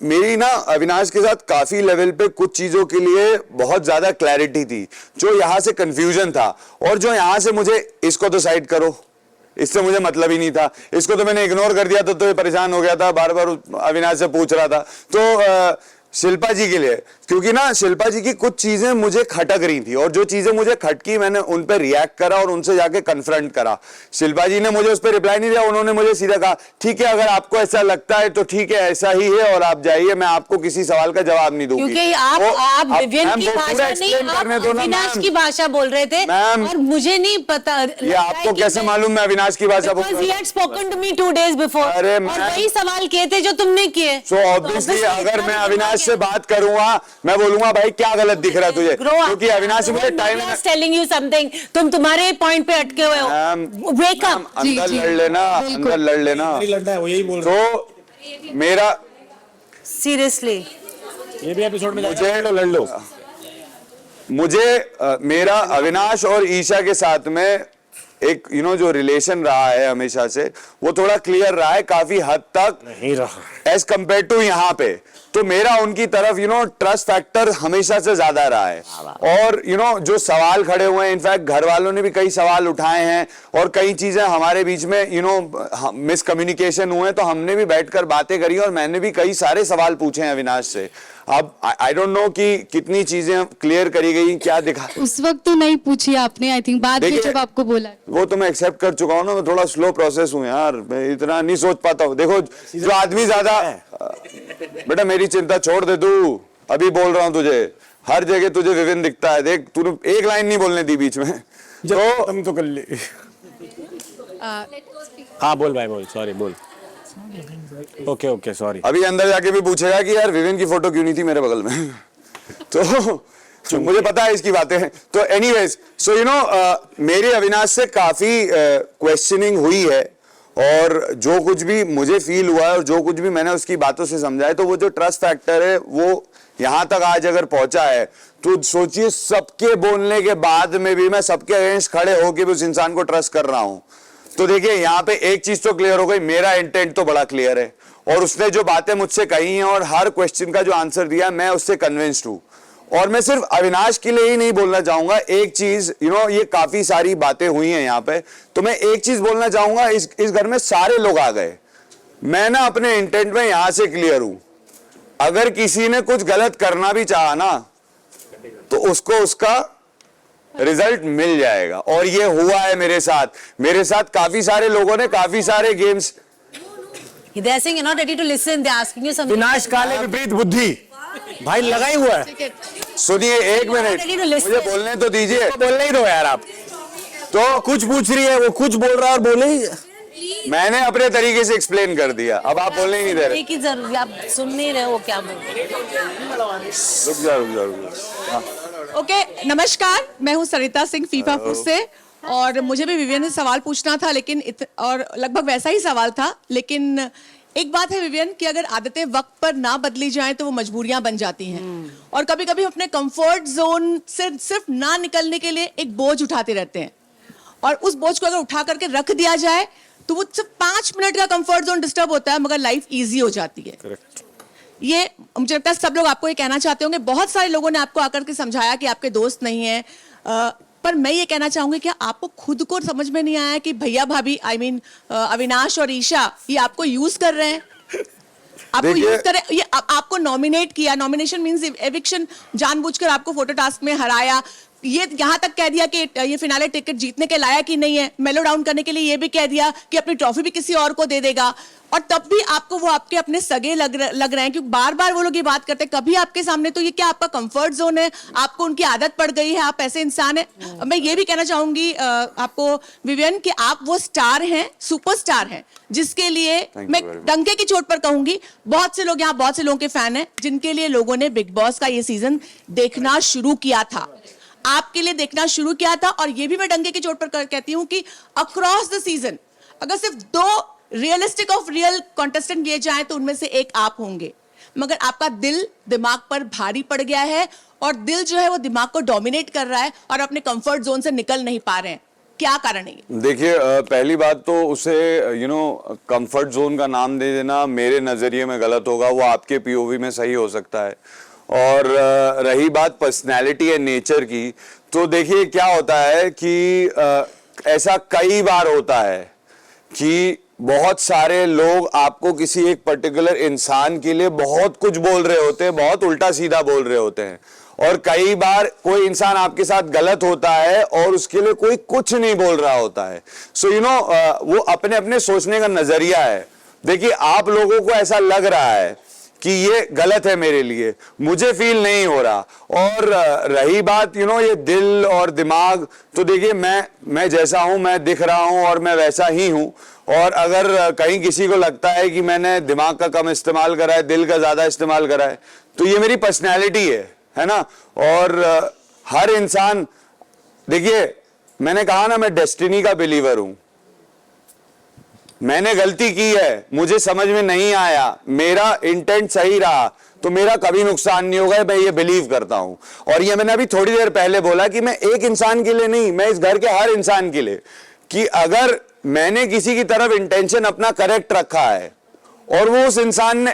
[SPEAKER 1] मेरी ना अविनाश के साथ काफी लेवल पे कुछ चीजों के लिए बहुत ज्यादा क्लैरिटी थी, जो यहां से कंफ्यूजन था और जो यहां से मुझे इसको तो साइड करो, इससे मुझे मतलब ही नहीं था, इसको तो मैंने इग्नोर कर दिया तो ये परेशान हो गया था, बार बार अविनाश से पूछ रहा था। तो शिल्पा जी के लिए, क्योंकि ना शिल्पा जी की कुछ चीजें मुझे खटक रही थी और जो चीजें मुझे खटकी मैंने उन पर रिएक्ट करा और उनसे जाके कन्फ्रंट करा। शिल्पा जी ने मुझे उस पर रिप्लाई नहीं दिया, उन्होंने मुझे सीधा कहा ठीक है अगर आपको ऐसा लगता है तो ठीक है, ऐसा ही है और आप जाइए, मैं आपको किसी सवाल का जवाब नहीं दूंगी।
[SPEAKER 7] क्योंकि आप विवियन की भाषा नहीं, आप अविनाश की भाषा बोल रहे थे और मुझे नहीं पता।
[SPEAKER 1] ये आपको कैसे मालूम मैं अविनाश की भाषा बोल रहा हूं?
[SPEAKER 7] He had spoken to me 2 days before
[SPEAKER 1] अरे
[SPEAKER 7] और वही सवाल किए थे जो तुमने किए।
[SPEAKER 1] So obviously अगर मैं अविनाश से बात करूंगा मैं बोलूंगा भाई क्या गलत दिख रहा है तुझे, क्योंकि अविनाश मुझे टाइम
[SPEAKER 7] टेलिंग यू समथिंग, तुम तुम्हारे पॉइंट पे अटके हुए हो। वेक अप,
[SPEAKER 1] अंदर लड़ लेना, अंदर लड़ लेना।
[SPEAKER 3] लड़ना है वो, यही बोल रहा
[SPEAKER 1] तो मेरा
[SPEAKER 7] सीरियसली
[SPEAKER 3] ये भी एपिसोड में लड़ लो।
[SPEAKER 1] मुझे मेरा अविनाश और ईशा के साथ में एक जो रिलेशन रहा है हमेशा से वो थोड़ा क्लियर रहा है काफी हद तक,
[SPEAKER 3] नहीं रहा
[SPEAKER 1] एज कंपेयर टू यहाँ पे। तो मेरा उनकी तरफ ट्रस्ट फैक्टर हमेशा से ज्यादा रहा है और जो सवाल खड़े हुए हैं, इनफैक्ट घर वालों ने भी कई सवाल उठाए हैं और कई चीजें हमारे बीच में मिसकम्युनिकेशन हुए, तो हमने भी बैठकर बातें करी और मैंने भी कई सारे सवाल पूछे हैं अविनाश से। अब आई डोंट नो कि कितनी चीजें क्लियर करी गई, क्या दिखा
[SPEAKER 10] उस वक्त तो नहीं पूछी आपने, आई थिंक बाद में जब आपको बोला।
[SPEAKER 1] वो तो मैं एक्सेप्ट कर चुका हूँ ना, मैं थोड़ा स्लो प्रोसेस हूँ यार, मैं इतना नहीं सोच पाता हूँ। देखो जो आदमी ज्यादा बेटा मेरी चिंता छोड़ दे, तू अभी बोल रहा हूँ तुझे, हर जगह तुझे विविन दिखता है, देख तूने एक लाइन नहीं बोलने दी बीच में तो
[SPEAKER 3] तुम तो कर ले। हाँ बोल भाई बोल, सॉरी बोल। Okay sorry.
[SPEAKER 1] अभी अंदर जाके भी पूछेगा कि यार विविन की फोटो क्यों नहीं थी मेरे बगल में तो मुझे पता है इसकी बातें हैं। तो एनीवेज सो मेरी अविनाश से काफी क्वेश्चनिंग हुई है और जो कुछ भी मुझे फील हुआ है और जो कुछ भी मैंने उसकी बातों से समझा है, तो वो जो ट्रस्ट फैक्टर है वो यहाँ तक आज अगर पहुंचा है तो सोचिए सबके बोलने के बाद में भी मैं सबके अगेंस्ट खड़े होकर भी उस इंसान को ट्रस्ट कर रहा हूं। तो देखिए यहां पे एक चीज तो क्लियर हो गई, मेरा इंटेंट तो बड़ा क्लियर है और उसने जो बातें मुझसे कही हैं और हर क्वेश्चन का जो आंसर दिया मैं उससे कन्विंस्ड हूं। और मैं सिर्फ अविनाश के लिए ही नहीं बोलना चाहूंगा, एक चीज ये काफी सारी बातें हुई हैं यहाँ पे, तो मैं एक चीज बोलना चाहूंगा, इस घर में सारे लोग आ गए, मैं ना अपने इंटेंट में यहां से क्लियर हूं। अगर किसी ने कुछ गलत करना भी चाहा ना तो उसको उसका रिजल्ट मिल जाएगा और ये हुआ है मेरे साथ काफी सारे लोगों ने काफी सारे games.
[SPEAKER 7] They are saying you're not ready to listen. They are asking you something.
[SPEAKER 3] विनाश काले विपरीत बुद्धि भाई लगा ही हुआ है।
[SPEAKER 1] सुनिए एक मिनट, मुझे बोलने तो दीजिए।
[SPEAKER 3] बोलने ही दो यार, आप तो कुछ पूछ रही है, वो कुछ बोल रहा है और बोले ही।
[SPEAKER 1] मैंने अपने तरीके से एक्सप्लेन कर दिया, अब आप बोलने ही नहीं दे रहे।
[SPEAKER 7] की जरूरत, आप सुन नहीं रहे हो क्या बोल रहे
[SPEAKER 1] रुक जा।
[SPEAKER 11] ओके, नमस्कार, मैं हूं सरिता सिंह फीफा फूड से और मुझे भी विवियन से सवाल पूछना था, लेकिन और लगभग वैसा ही सवाल था, लेकिन एक बात है विवियन कि अगर आदतें वक्त पर ना बदली जाएं तो वो मजबूरियां बन जाती हैं और कभी कभी हम अपने कंफर्ट जोन से सिर्फ ना निकलने के लिए एक बोझ उठाते रहते हैं और उस बोझ को अगर उठा करके रख दिया जाए तो वो सिर्फ 5 मिनट का कंफर्ट जोन डिस्टर्ब होता है मगर लाइफ ईजी हो जाती है। Correct. ये मुझे लगता है सब लोग आपको ये कहना चाहते होंगे, बहुत सारे लोगों ने आपको आकर के समझाया कि आपके दोस्त नहीं है, पर मैं ये कहना चाहूंगी कि आपको खुद को समझ में नहीं आया कि भैया भाभी अविनाश और ईशा ये आपको यूज कर रहे हैं, आपको यूज कर रहे हैं, ये आपको नॉमिनेट किया, नॉमिनेशन मींस एविक्शन, जानबूझकर आपको फोटो टास्क में हराया, ये यहाँ तक कह दिया कि ये फिनाले टिकट जीतने के लायक ही नहीं है, मेलो डाउन करने के लिए ये भी कह दिया कि अपनी ट्रॉफी भी किसी और को दे देगा और तब भी आपको वो आपके अपने सगे लग रहे हैं क्योंकि बार बार वो लोग ये बात करते हैं कभी आपके सामने, तो ये क्या आपका कंफर्ट जोन है, आपको उनकी आदत पड़ गई है, आप ऐसे इंसान हैं। मैं ये भी कहना चाहूंगी आपको विवियन कि आप वो स्टार हैं, सुपरस्टार हैं, जिसके लिए मैं डंके की चोट पर कहूंगी बहुत से लोग यहाँ बहुत से लोगों के फैन हैं जिनके लिए लोगों ने बिग बॉस का ये सीजन देखना शुरू किया था, आपके लिए देखना शुरू किया था। और ये भी मैं डंके की चोट पर कहती हूं कि अक्रॉस द सीजन अगर सिर्फ 2 रियलिस्टिक ऑफ रियल कॉन्टेस्टेंट लिए जाए तो उनमें से एक आप होंगे, मगर आपका दिल दिमाग पर भारी पड़ गया है और दिल जो है वो दिमाग को डोमिनेट कर रहा है और अपने कंफर्ट जोन से निकल नहीं पा रहे हैं, क्या कारण है?
[SPEAKER 1] देखिए पहली बात तो उसे कंफर्ट जोन का नाम दे देना मेरे नजरिए में गलत होगा, वो आपके पीओवी में सही हो सकता है। और रही बात पर्सनैलिटी या नेचर की, तो देखिए क्या होता है कि ऐसा कई बार होता है कि बहुत सारे लोग आपको किसी एक पर्टिकुलर इंसान के लिए बहुत कुछ बोल रहे होते हैं, बहुत उल्टा सीधा बोल रहे होते हैं, और कई बार कोई इंसान आपके साथ गलत होता है और उसके लिए कोई कुछ नहीं बोल रहा होता है। सो वो अपने अपने सोचने का नजरिया है। देखिए आप लोगों को ऐसा लग रहा है कि ये गलत है मेरे लिए, मुझे फील नहीं हो रहा। और रही बात ये दिल और दिमाग, तो देखिए मैं जैसा हूं, मैं दिख रहा हूं और मैं वैसा ही हूं, और अगर कहीं किसी को लगता है कि मैंने दिमाग का कम इस्तेमाल करा है, दिल का ज्यादा इस्तेमाल करा है, तो ये मेरी पर्सनैलिटी है ना। और हर इंसान, देखिए मैंने कहा ना मैं डेस्टिनी का बिलीवर हूं, मैंने गलती की है, मुझे समझ में नहीं आया, मेरा इंटेंट सही रहा तो मेरा कभी नुकसान नहीं होगा, मैं ये बिलीव करता हूं। और ये मैंने अभी थोड़ी देर पहले बोला कि मैं एक इंसान के लिए नहीं, मैं इस घर के हर इंसान के लिए, कि अगर मैंने किसी की तरफ इंटेंशन अपना करेक्ट रखा है और वो उस इंसान ने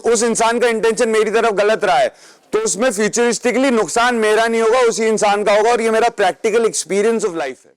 [SPEAKER 1] उस इंसान का इंटेंशन मेरी तरफ गलत रहा है, तो उसमें फ्यूचरिस्टिकली नुकसान मेरा नहीं होगा, उसी इंसान का होगा। और ये मेरा प्रैक्टिकल एक्सपीरियंस ऑफ लाइफ है।